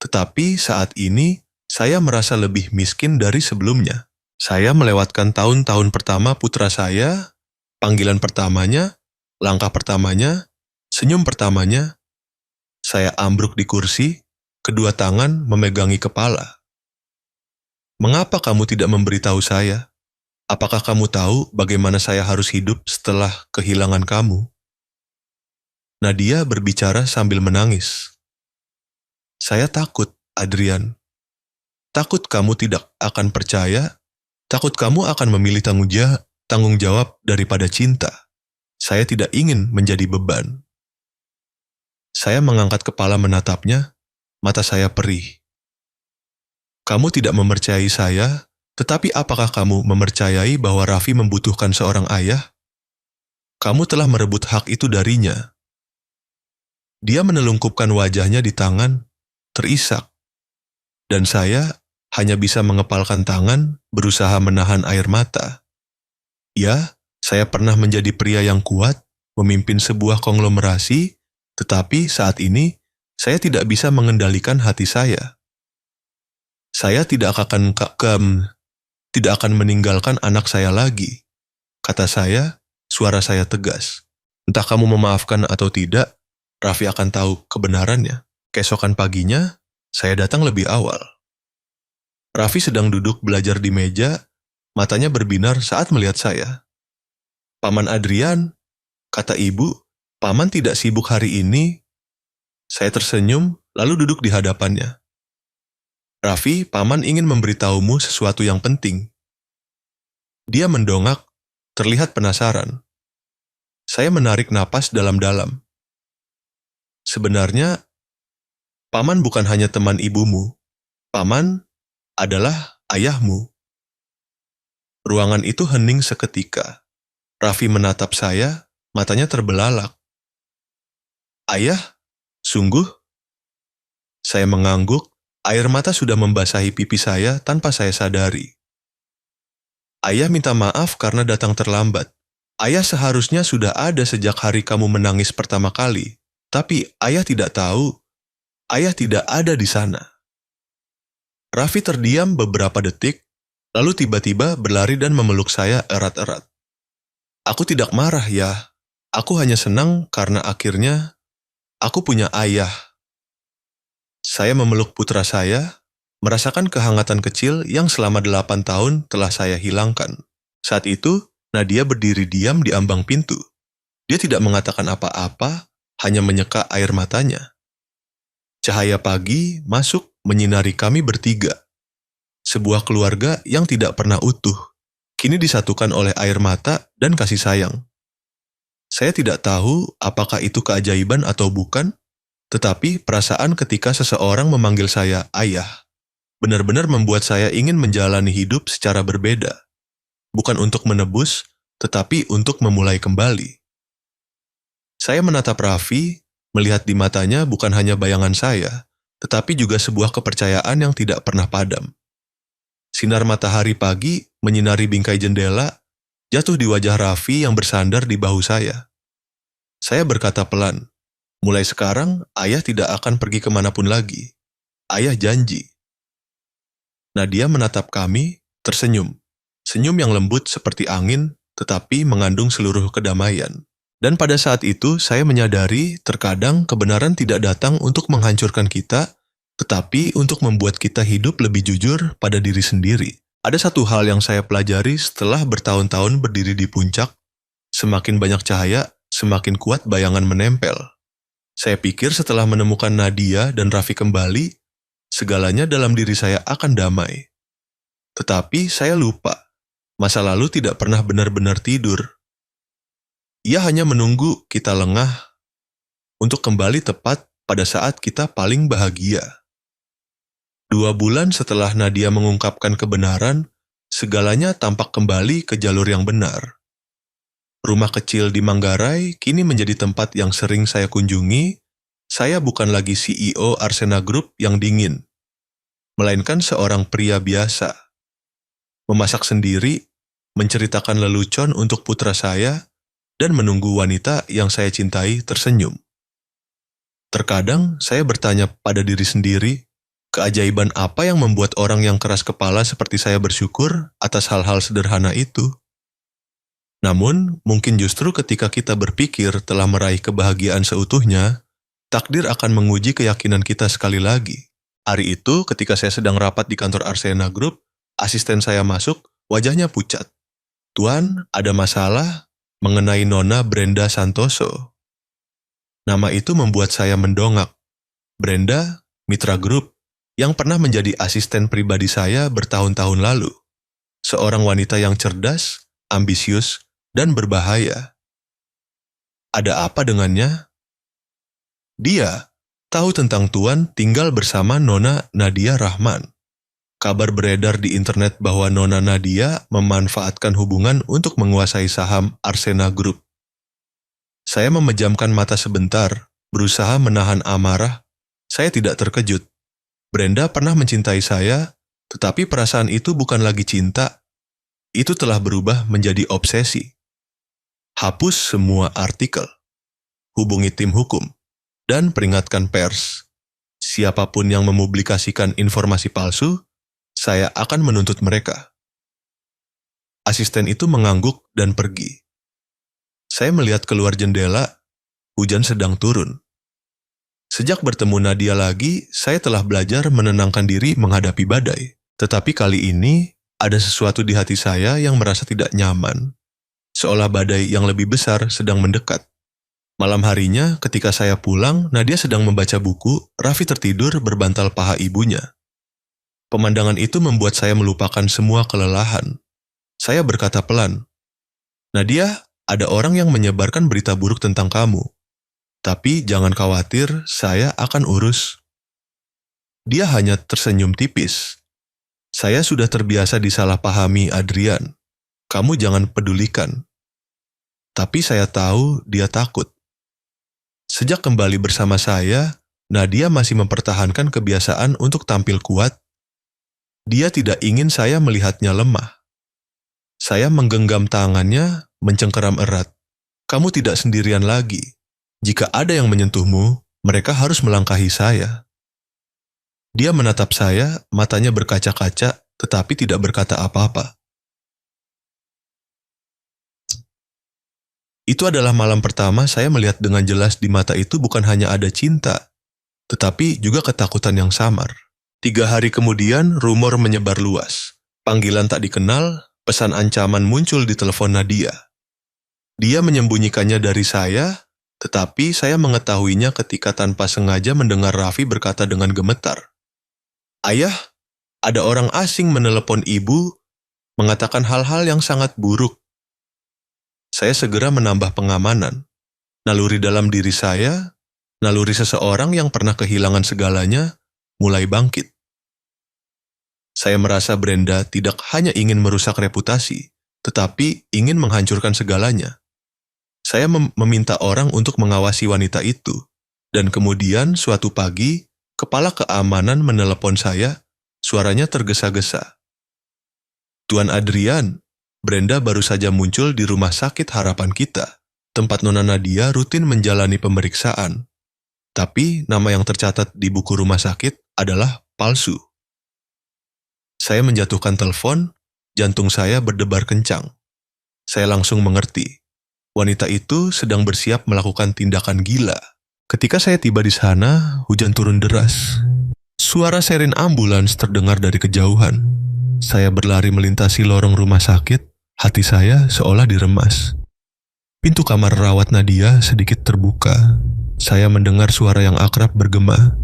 Speaker 1: Tetapi saat ini, saya merasa lebih miskin dari sebelumnya. Saya melewatkan tahun-tahun pertama putra saya, panggilan pertamanya, langkah pertamanya, senyum pertamanya. Saya ambruk di kursi, kedua tangan memegangi kepala. Mengapa kamu tidak memberitahu saya? Apakah kamu tahu bagaimana saya harus hidup setelah kehilangan kamu? Nadia berbicara sambil menangis. Saya takut, Adrian. Takut kamu tidak akan percaya, takut kamu akan memilih tanggung jawab daripada cinta. Saya tidak ingin menjadi beban. Saya mengangkat kepala menatapnya, mata saya perih. Kamu tidak mempercayai saya, tetapi apakah kamu mempercayai bahwa Raffi membutuhkan seorang ayah? Kamu telah merebut hak itu darinya. Dia menelungkupkan wajahnya di tangan, terisak. Dan saya hanya bisa mengepalkan tangan, berusaha menahan air mata. Ya, saya pernah menjadi pria yang kuat, memimpin sebuah konglomerasi, tetapi saat ini, saya tidak bisa mengendalikan hati saya. Saya tidak akan meninggalkan anak saya lagi. Kata saya, suara saya tegas. Entah kamu memaafkan atau tidak, Raffi akan tahu kebenarannya. Keesokan paginya, saya datang lebih awal. Raffi sedang duduk belajar di meja, matanya berbinar saat melihat saya. Paman Adrian, kata ibu, paman tidak sibuk hari ini, Saya tersenyum, lalu duduk di hadapannya. Raffi, paman ingin memberitahumu sesuatu yang penting. Dia mendongak, terlihat penasaran. Saya menarik napas dalam-dalam. Sebenarnya, paman bukan hanya teman ibumu. Paman adalah ayahmu. Ruangan itu hening seketika. Raffi menatap saya, matanya terbelalak. Ayah? Sungguh? Saya mengangguk, air mata sudah membasahi pipi saya tanpa saya sadari. Ayah minta maaf karena datang terlambat. Ayah seharusnya sudah ada sejak hari kamu menangis pertama kali. Tapi ayah tidak tahu, ayah tidak ada di sana. Raffi terdiam beberapa detik, lalu tiba-tiba berlari dan memeluk saya erat-erat. Aku tidak marah ya, aku hanya senang karena akhirnya aku punya ayah. Saya memeluk putra saya, merasakan kehangatan kecil yang selama 8 tahun telah saya hilangkan. Saat itu, Nadia berdiri diam di ambang pintu. Dia tidak mengatakan apa-apa, hanya menyeka air matanya. Cahaya pagi masuk menyinari kami bertiga. Sebuah keluarga yang tidak pernah utuh, kini disatukan oleh air mata dan kasih sayang. Saya tidak tahu apakah itu keajaiban atau bukan, tetapi perasaan ketika seseorang memanggil saya ayah, benar-benar membuat saya ingin menjalani hidup secara berbeda. Bukan untuk menebus, tetapi untuk memulai kembali. Saya menatap Raffi, melihat di matanya bukan hanya bayangan saya, tetapi juga sebuah kepercayaan yang tidak pernah padam. Sinar matahari pagi menyinari bingkai jendela, jatuh di wajah Raffi yang bersandar di bahu saya. Saya berkata pelan, mulai sekarang ayah tidak akan pergi kemanapun lagi. Ayah janji. Nadia menatap kami, tersenyum. Senyum yang lembut seperti angin, tetapi mengandung seluruh kedamaian. Dan pada saat itu saya menyadari terkadang kebenaran tidak datang untuk menghancurkan kita, tetapi untuk membuat kita hidup lebih jujur pada diri sendiri. Ada satu hal yang saya pelajari setelah bertahun-tahun berdiri di puncak, semakin banyak cahaya, semakin kuat bayangan menempel. Saya pikir setelah menemukan Nadia dan Raffi kembali, segalanya dalam diri saya akan damai. Tetapi saya lupa, masa lalu tidak pernah benar-benar tidur. Ia hanya menunggu kita lengah untuk kembali tepat pada saat kita paling bahagia. 2 bulan setelah Nadia mengungkapkan kebenaran, segalanya tampak kembali ke jalur yang benar. Rumah kecil di Manggarai kini menjadi tempat yang sering saya kunjungi. Saya bukan lagi CEO Arsena Group yang dingin, melainkan seorang pria biasa. Memasak sendiri, menceritakan lelucon untuk putra saya, dan menunggu wanita yang saya cintai tersenyum. Terkadang saya bertanya pada diri sendiri, keajaiban apa yang membuat orang yang keras kepala seperti saya bersyukur atas hal-hal sederhana itu? Namun, mungkin justru ketika kita berpikir telah meraih kebahagiaan seutuhnya, takdir akan menguji keyakinan kita sekali lagi. Hari itu, ketika saya sedang rapat di kantor Arsena Group, asisten saya masuk, wajahnya pucat. "Tuan, ada masalah?" mengenai Nona Brenda Santoso. Nama itu membuat saya mendongak. Brenda, mitra grup, yang pernah menjadi asisten pribadi saya bertahun-tahun lalu. Seorang wanita yang cerdas, ambisius, dan berbahaya. Ada apa dengannya? Dia tahu tentang Tuan tinggal bersama Nona Nadia Rahman. Kabar beredar di internet bahwa Nona Nadia memanfaatkan hubungan untuk menguasai saham Arsena Group. Saya memejamkan mata sebentar, berusaha menahan amarah. Saya tidak terkejut. Brenda pernah mencintai saya, tetapi perasaan itu bukan lagi cinta. Itu telah berubah menjadi obsesi. Hapus semua artikel. Hubungi tim hukum. Dan peringatkan pers. Siapapun yang mempublikasikan informasi palsu, saya akan menuntut mereka. Asisten itu mengangguk dan pergi. Saya melihat keluar jendela, hujan sedang turun. Sejak bertemu Nadia lagi, saya telah belajar menenangkan diri menghadapi badai. Tetapi kali ini, ada sesuatu di hati saya yang merasa tidak nyaman. Seolah badai yang lebih besar sedang mendekat. Malam harinya, ketika saya pulang, Nadia sedang membaca buku, Raffi tertidur berbantal paha ibunya. Pemandangan itu membuat saya melupakan semua kelelahan. Saya berkata pelan, "Nadia, ada orang yang menyebarkan berita buruk tentang kamu. Tapi jangan khawatir, saya akan urus." Dia hanya tersenyum tipis. "Saya sudah terbiasa disalahpahami, Adrian. Kamu jangan pedulikan." Tapi saya tahu dia takut. Sejak kembali bersama saya, Nadia masih mempertahankan kebiasaan untuk tampil kuat. Dia tidak ingin saya melihatnya lemah. Saya menggenggam tangannya, mencengkeram erat. "Kamu tidak sendirian lagi. Jika ada yang menyentuhmu, mereka harus melangkahi saya." Dia menatap saya, matanya berkaca-kaca, tetapi tidak berkata apa-apa. Itu adalah malam pertama saya melihat dengan jelas di mata itu bukan hanya ada cinta, tetapi juga ketakutan yang samar. 3 hari kemudian, rumor menyebar luas. Panggilan tak dikenal, pesan ancaman muncul di telepon Nadia. Dia menyembunyikannya dari saya, tetapi saya mengetahuinya ketika tanpa sengaja mendengar Raffi berkata dengan gemetar, "Ayah, ada orang asing menelepon ibu, mengatakan hal-hal yang sangat buruk." Saya segera menambah pengamanan. Naluri dalam diri saya, naluri seseorang yang pernah kehilangan segalanya, mulai bangkit. Saya merasa Brenda tidak hanya ingin merusak reputasi, tetapi ingin menghancurkan segalanya. Saya meminta orang untuk mengawasi wanita itu, dan kemudian suatu pagi, kepala keamanan menelepon saya, suaranya tergesa-gesa. "Tuan Adrian, Brenda baru saja muncul di rumah sakit harapan kita, tempat Nona Nadia rutin menjalani pemeriksaan. Tapi nama yang tercatat di buku rumah sakit adalah palsu." Saya menjatuhkan telepon, jantung saya berdebar kencang. Saya langsung mengerti. Wanita itu sedang bersiap melakukan tindakan gila. Ketika saya tiba di sana, hujan turun deras. Suara siren ambulans terdengar dari kejauhan. Saya berlari melintasi lorong rumah sakit, hati saya seolah diremas. Pintu kamar rawat Nadia sedikit terbuka. Saya mendengar suara yang akrab bergema.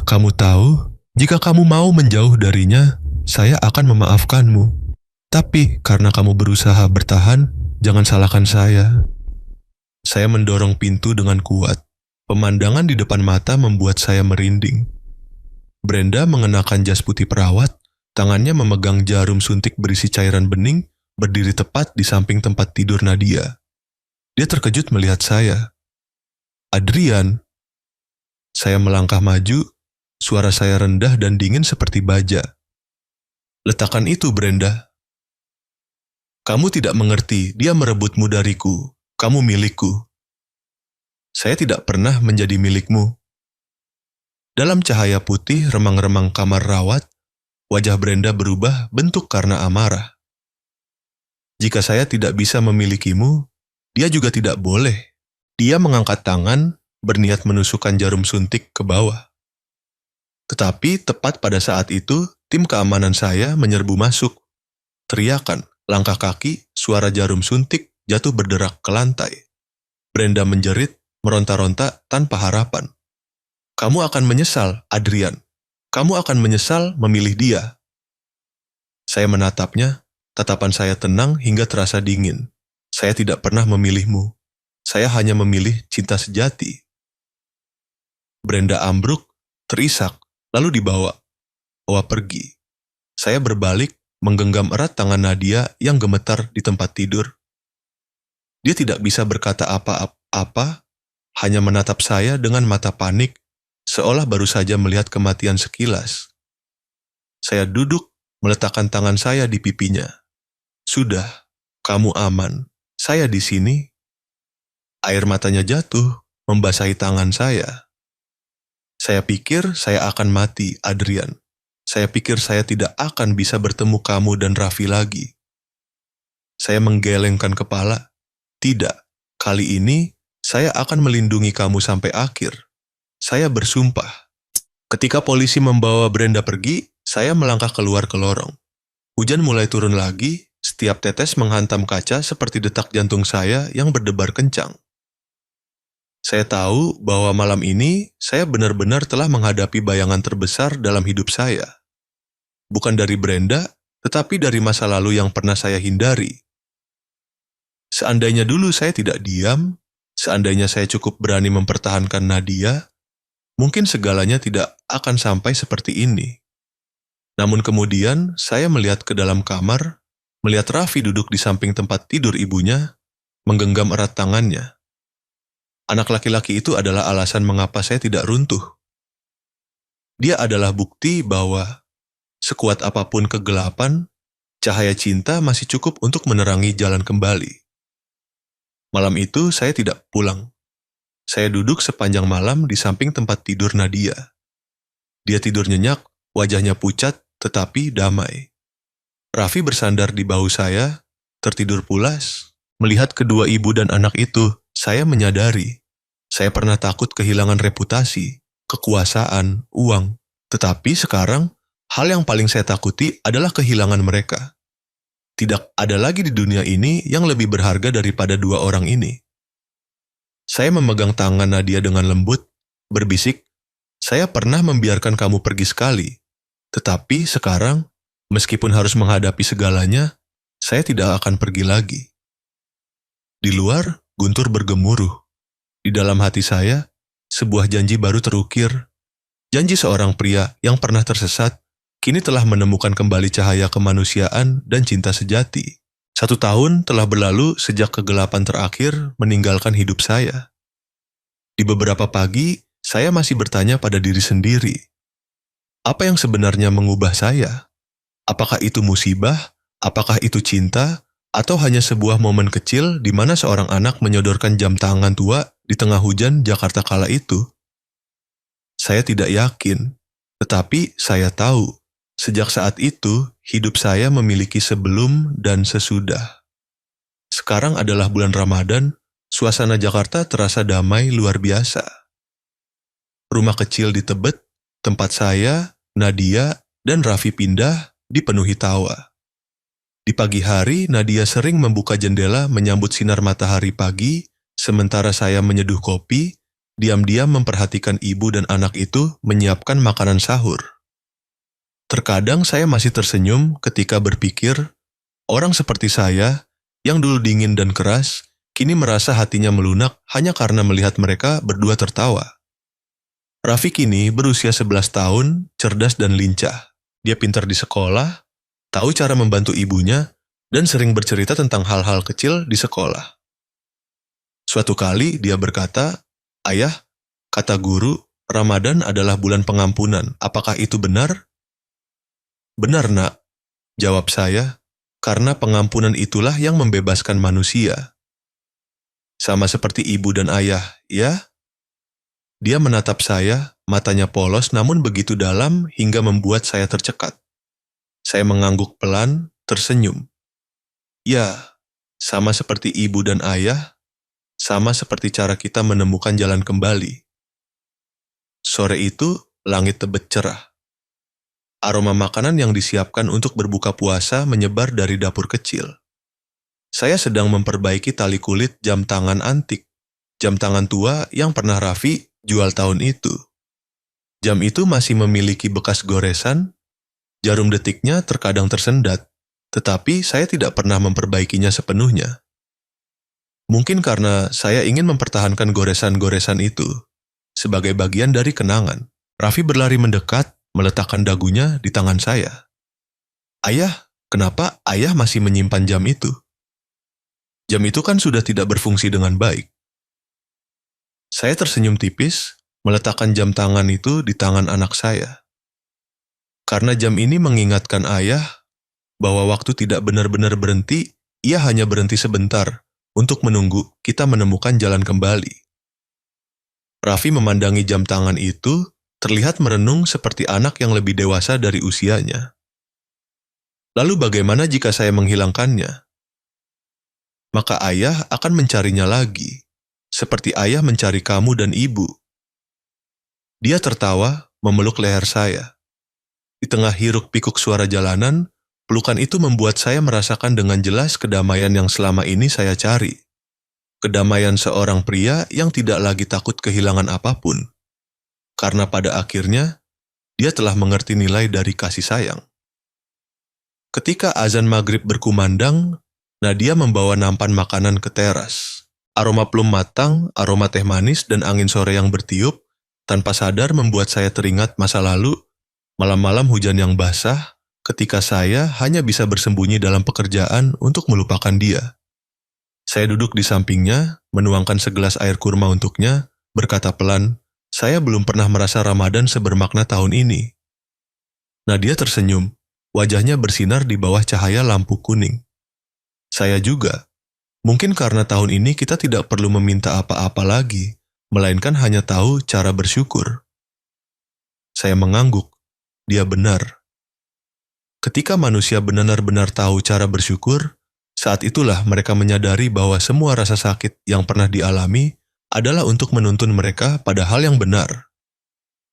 Speaker 1: "Kamu tahu, jika kamu mau menjauh darinya, saya akan memaafkanmu. Tapi karena kamu berusaha bertahan, jangan salahkan saya." Saya mendorong pintu dengan kuat. Pemandangan di depan mata membuat saya merinding. Brenda mengenakan jas putih perawat, tangannya memegang jarum suntik berisi cairan bening, berdiri tepat di samping tempat tidur Nadia. Dia terkejut melihat saya. "Adrian." Saya melangkah maju, suara saya rendah dan dingin seperti baja. "Letakkan itu, Brenda. Kamu tidak mengerti, dia merebutmu dariku. Kamu milikku." "Saya tidak pernah menjadi milikmu." Dalam cahaya putih remang-remang kamar rawat, wajah Brenda berubah bentuk karena amarah. "Jika saya tidak bisa memilikimu, dia juga tidak boleh." Dia mengangkat tangan, berniat menusukkan jarum suntik ke bawah. Tetapi tepat pada saat itu, tim keamanan saya menyerbu masuk. Teriakan, langkah kaki, suara jarum suntik jatuh berderak ke lantai. Brenda menjerit, meronta-ronta tanpa harapan. "Kamu akan menyesal, Adrian. Kamu akan menyesal memilih dia." Saya menatapnya, tatapan saya tenang hingga terasa dingin. "Saya tidak pernah memilihmu. Saya hanya memilih cinta sejati." Brenda ambruk, terisak, lalu dibawa pergi. Saya berbalik, menggenggam erat tangan Nadia yang gemetar di tempat tidur. Dia tidak bisa berkata apa-apa, hanya menatap saya dengan mata panik, seolah baru saja melihat kematian sekilas. Saya duduk, meletakkan tangan saya di pipinya. "Sudah, kamu aman. Saya di sini." Air matanya jatuh, membasahi tangan saya. "Saya pikir saya akan mati, Adrian. Saya pikir saya tidak akan bisa bertemu kamu dan Raffi lagi." Saya menggelengkan kepala. "Tidak, kali ini saya akan melindungi kamu sampai akhir. Saya bersumpah." Ketika polisi membawa Brenda pergi, saya melangkah keluar ke lorong. Hujan mulai turun lagi, setiap tetes menghantam kaca seperti detak jantung saya yang berdebar kencang. Saya tahu bahwa malam ini saya benar-benar telah menghadapi bayangan terbesar dalam hidup saya. Bukan dari Brenda, tetapi dari masa lalu yang pernah saya hindari. Seandainya dulu saya tidak diam, seandainya saya cukup berani mempertahankan Nadia, mungkin segalanya tidak akan sampai seperti ini. Namun kemudian saya melihat ke dalam kamar, melihat Raffi duduk di samping tempat tidur ibunya, menggenggam erat tangannya. Anak laki-laki itu adalah alasan mengapa saya tidak runtuh. Dia adalah bukti bahwa sekuat apapun kegelapan, cahaya cinta masih cukup untuk menerangi jalan kembali. Malam itu saya tidak pulang. Saya duduk sepanjang malam di samping tempat tidur Nadia. Dia tidur nyenyak, wajahnya pucat tetapi damai. Raffi bersandar di bahu saya, tertidur pulas. Melihat kedua ibu dan anak itu, saya menyadari. Saya pernah takut kehilangan reputasi, kekuasaan, uang. Tetapi sekarang, hal yang paling saya takuti adalah kehilangan mereka. Tidak ada lagi di dunia ini yang lebih berharga daripada dua orang ini. Saya memegang tangan Nadia dengan lembut, berbisik, "Saya pernah membiarkan kamu pergi sekali. Tetapi sekarang, meskipun harus menghadapi segalanya, saya tidak akan pergi lagi." Di luar, guntur bergemuruh. Di dalam hati saya, sebuah janji baru terukir. Janji seorang pria yang pernah tersesat, kini telah menemukan kembali cahaya kemanusiaan dan cinta sejati. 1 tahun telah berlalu sejak kegelapan terakhir meninggalkan hidup saya. Di beberapa pagi, saya masih bertanya pada diri sendiri, apa yang sebenarnya mengubah saya? Apakah itu musibah? Apakah itu cinta? Atau hanya sebuah momen kecil di mana seorang anak menyodorkan jam tangan tua di tengah hujan Jakarta kala itu? Saya tidak yakin, tetapi saya tahu. Sejak saat itu, hidup saya memiliki sebelum dan sesudah. Sekarang adalah bulan Ramadan, suasana Jakarta terasa damai luar biasa. Rumah kecil di Tebet, tempat saya, Nadia, dan Raffi pindah, dipenuhi tawa. Di pagi hari, Nadia sering membuka jendela menyambut sinar matahari pagi, sementara saya menyeduh kopi, diam-diam memperhatikan ibu dan anak itu menyiapkan makanan sahur. Terkadang saya masih tersenyum ketika berpikir, orang seperti saya, yang dulu dingin dan keras, kini merasa hatinya melunak hanya karena melihat mereka berdua tertawa. Raffi kini berusia 11 tahun, cerdas dan lincah. Dia pintar di sekolah, tahu cara membantu ibunya, dan sering bercerita tentang hal-hal kecil di sekolah. Suatu kali dia berkata, "Ayah, kata guru, Ramadan adalah bulan pengampunan. Apakah itu benar?" "Benar, Nak," jawab saya, "karena pengampunan itulah yang membebaskan manusia." "Sama seperti ibu dan ayah, ya?" Dia menatap saya, matanya polos namun begitu dalam hingga membuat saya tercekat. Saya mengangguk pelan, tersenyum. "Ya, sama seperti ibu dan ayah, sama seperti cara kita menemukan jalan kembali." Sore itu, langit Tebet cerah. Aroma makanan yang disiapkan untuk berbuka puasa menyebar dari dapur kecil. Saya sedang memperbaiki tali kulit jam tangan antik, jam tangan tua yang pernah Raffi jual tahun itu. Jam itu masih memiliki bekas goresan, jarum detiknya terkadang tersendat, tetapi saya tidak pernah memperbaikinya sepenuhnya. Mungkin karena saya ingin mempertahankan goresan-goresan itu, sebagai bagian dari kenangan. Raffi berlari mendekat, meletakkan dagunya di tangan saya. "Ayah, kenapa ayah masih menyimpan jam itu? Jam itu kan sudah tidak berfungsi dengan baik." Saya tersenyum tipis, meletakkan jam tangan itu di tangan anak saya. Karena jam ini mengingatkan ayah bahwa waktu tidak benar-benar berhenti, ia hanya berhenti sebentar untuk menunggu kita menemukan jalan kembali. Raffi memandangi jam tangan itu, terlihat merenung seperti anak yang lebih dewasa dari usianya. "Lalu bagaimana jika saya menghilangkannya? Maka ayah akan mencarinya lagi, seperti ayah mencari kamu dan ibu." Dia tertawa, memeluk leher saya. Di tengah hiruk-pikuk suara jalanan, pelukan itu membuat saya merasakan dengan jelas kedamaian yang selama ini saya cari. Kedamaian seorang pria yang tidak lagi takut kehilangan apapun. Karena pada akhirnya, dia telah mengerti nilai dari kasih sayang. Ketika azan maghrib berkumandang, Nadia membawa nampan makanan ke teras. Aroma plum matang, aroma teh manis, dan angin sore yang bertiup, tanpa sadar membuat saya teringat masa lalu, malam-malam hujan yang basah, ketika saya hanya bisa bersembunyi dalam pekerjaan untuk melupakan dia. Saya duduk di sampingnya, menuangkan segelas air kurma untuknya, berkata pelan, "Saya belum pernah merasa Ramadan sebermakna tahun ini." Nadia tersenyum, wajahnya bersinar di bawah cahaya lampu kuning. Saya juga. Mungkin karena tahun ini kita tidak perlu meminta apa-apa lagi, melainkan hanya tahu cara bersyukur. Saya mengangguk. Dia benar. Ketika manusia benar-benar tahu cara bersyukur, saat itulah mereka menyadari bahwa semua rasa sakit yang pernah dialami adalah untuk menuntun mereka pada hal yang benar.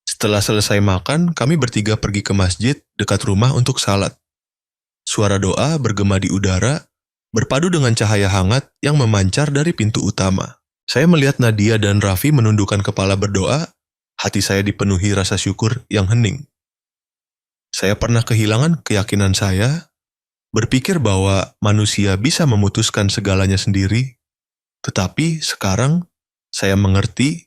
Speaker 1: Setelah selesai makan, kami bertiga pergi ke masjid dekat rumah untuk salat. Suara doa bergema di udara, berpadu dengan cahaya hangat yang memancar dari pintu utama. Saya melihat Nadia dan Raffi menundukkan kepala berdoa, hati saya dipenuhi rasa syukur yang hening. Saya pernah kehilangan keyakinan saya, berpikir bahwa manusia bisa memutuskan segalanya sendiri, tetapi sekarang saya mengerti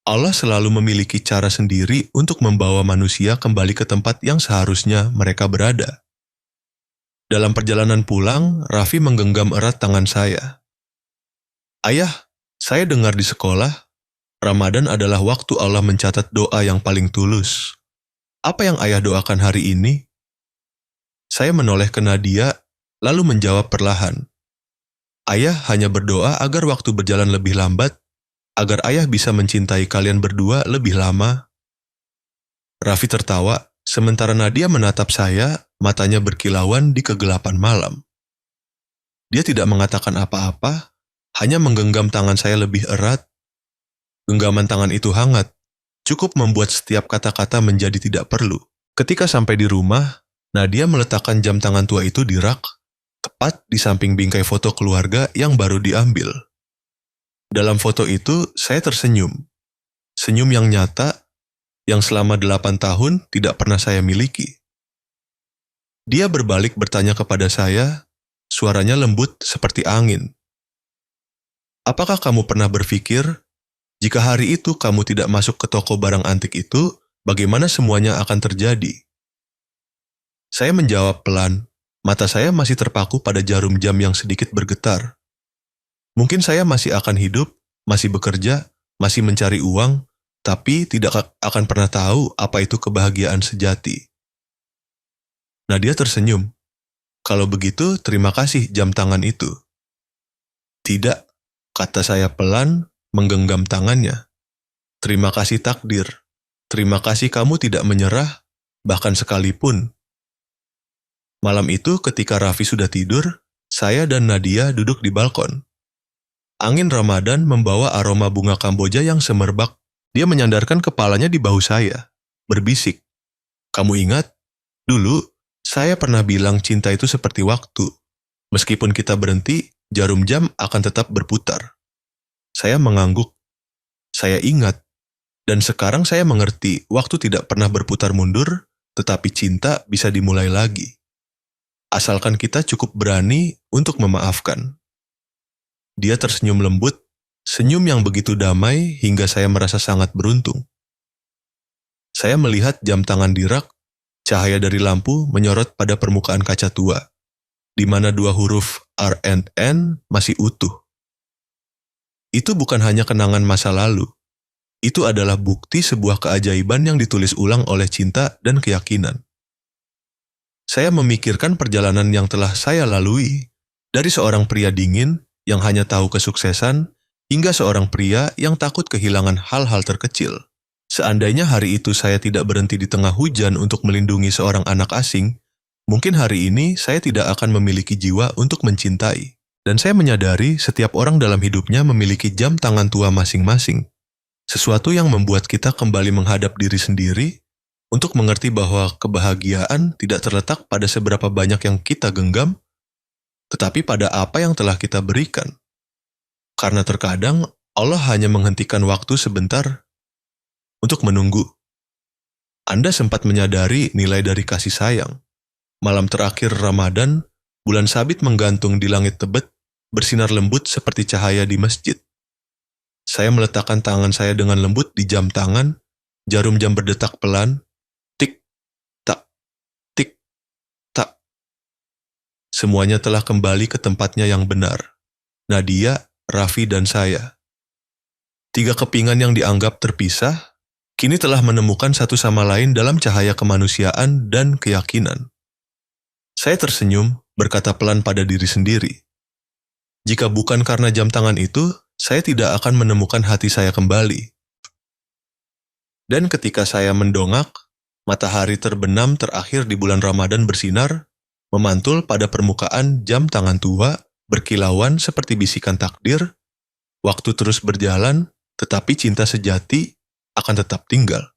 Speaker 1: Allah selalu memiliki cara sendiri untuk membawa manusia kembali ke tempat yang seharusnya mereka berada. Dalam perjalanan pulang, Raffi menggenggam erat tangan saya. "Ayah, saya dengar di sekolah, Ramadan adalah waktu Allah mencatat doa yang paling tulus. Apa yang ayah doakan hari ini?" Saya menoleh ke Nadia, lalu menjawab perlahan. "Ayah hanya berdoa agar waktu berjalan lebih lambat, agar ayah bisa mencintai kalian berdua lebih lama." Raffi tertawa, sementara Nadia menatap saya, matanya berkilauan di kegelapan malam. Dia tidak mengatakan apa-apa, hanya menggenggam tangan saya lebih erat. Genggaman tangan itu hangat, cukup membuat setiap kata-kata menjadi tidak perlu. Ketika sampai di rumah, Nadia meletakkan jam tangan tua itu di rak, tepat di samping bingkai foto keluarga yang baru diambil. Dalam foto itu, saya tersenyum. Senyum yang nyata, yang selama 8 tahun tidak pernah saya miliki. Dia berbalik bertanya kepada saya, suaranya lembut seperti angin. "Apakah kamu pernah berpikir, jika hari itu kamu tidak masuk ke toko barang antik itu, bagaimana semuanya akan terjadi?" Saya menjawab pelan, mata saya masih terpaku pada jarum jam yang sedikit bergetar. Mungkin saya masih akan hidup, masih bekerja, masih mencari uang, tapi tidak akan pernah tahu apa itu kebahagiaan sejati. Nadia tersenyum. "Kalau begitu, terima kasih jam tangan itu." "Tidak," kata saya pelan, menggenggam tangannya. "Terima kasih takdir. Terima kasih kamu tidak menyerah, bahkan sekalipun." Malam itu ketika Raffi sudah tidur, saya dan Nadia duduk di balkon. Angin Ramadan membawa aroma bunga Kamboja yang semerbak. Dia menyandarkan kepalanya di bahu saya, berbisik, "Kamu ingat? Dulu, saya pernah bilang cinta itu seperti waktu. Meskipun kita berhenti, jarum jam akan tetap berputar." Saya mengangguk. Saya ingat. Dan sekarang saya mengerti, waktu tidak pernah berputar mundur, tetapi cinta bisa dimulai lagi. Asalkan kita cukup berani untuk memaafkan. Dia tersenyum lembut, senyum yang begitu damai hingga saya merasa sangat beruntung. Saya melihat jam tangan di rak, cahaya dari lampu menyorot pada permukaan kaca tua, di mana 2 huruf R and N masih utuh. Itu bukan hanya kenangan masa lalu. Itu adalah bukti sebuah keajaiban yang ditulis ulang oleh cinta dan keyakinan. Saya memikirkan perjalanan yang telah saya lalui, dari seorang pria dingin yang hanya tahu kesuksesan, hingga seorang pria yang takut kehilangan hal-hal terkecil. Seandainya hari itu saya tidak berhenti di tengah hujan untuk melindungi seorang anak asing, mungkin hari ini saya tidak akan memiliki jiwa untuk mencintai. Dan saya menyadari setiap orang dalam hidupnya memiliki jam tangan tua masing-masing. Sesuatu yang membuat kita kembali menghadap diri sendiri untuk mengerti bahwa kebahagiaan tidak terletak pada seberapa banyak yang kita genggam, tetapi pada apa yang telah kita berikan. Karena terkadang Allah hanya menghentikan waktu sebentar untuk menunggu. Anda sempat menyadari nilai dari kasih sayang. Malam terakhir Ramadan, bulan sabit menggantung di langit tebet, bersinar lembut seperti cahaya di masjid. Saya meletakkan tangan saya dengan lembut di jam tangan, jarum jam berdetak pelan, tik, tak, tik, tak. Semuanya telah kembali ke tempatnya yang benar. Nadia, Raffi, dan saya. 3 kepingan yang dianggap terpisah, kini telah menemukan satu sama lain dalam cahaya kemanusiaan dan keyakinan. Saya tersenyum, berkata pelan pada diri sendiri. Jika bukan karena jam tangan itu, saya tidak akan menemukan hati saya kembali. Dan ketika saya mendongak, matahari terbenam terakhir di bulan Ramadan bersinar, memantul pada permukaan jam tangan tua, berkilauan seperti bisikan takdir. Waktu terus berjalan, tetapi cinta sejati akan tetap tinggal.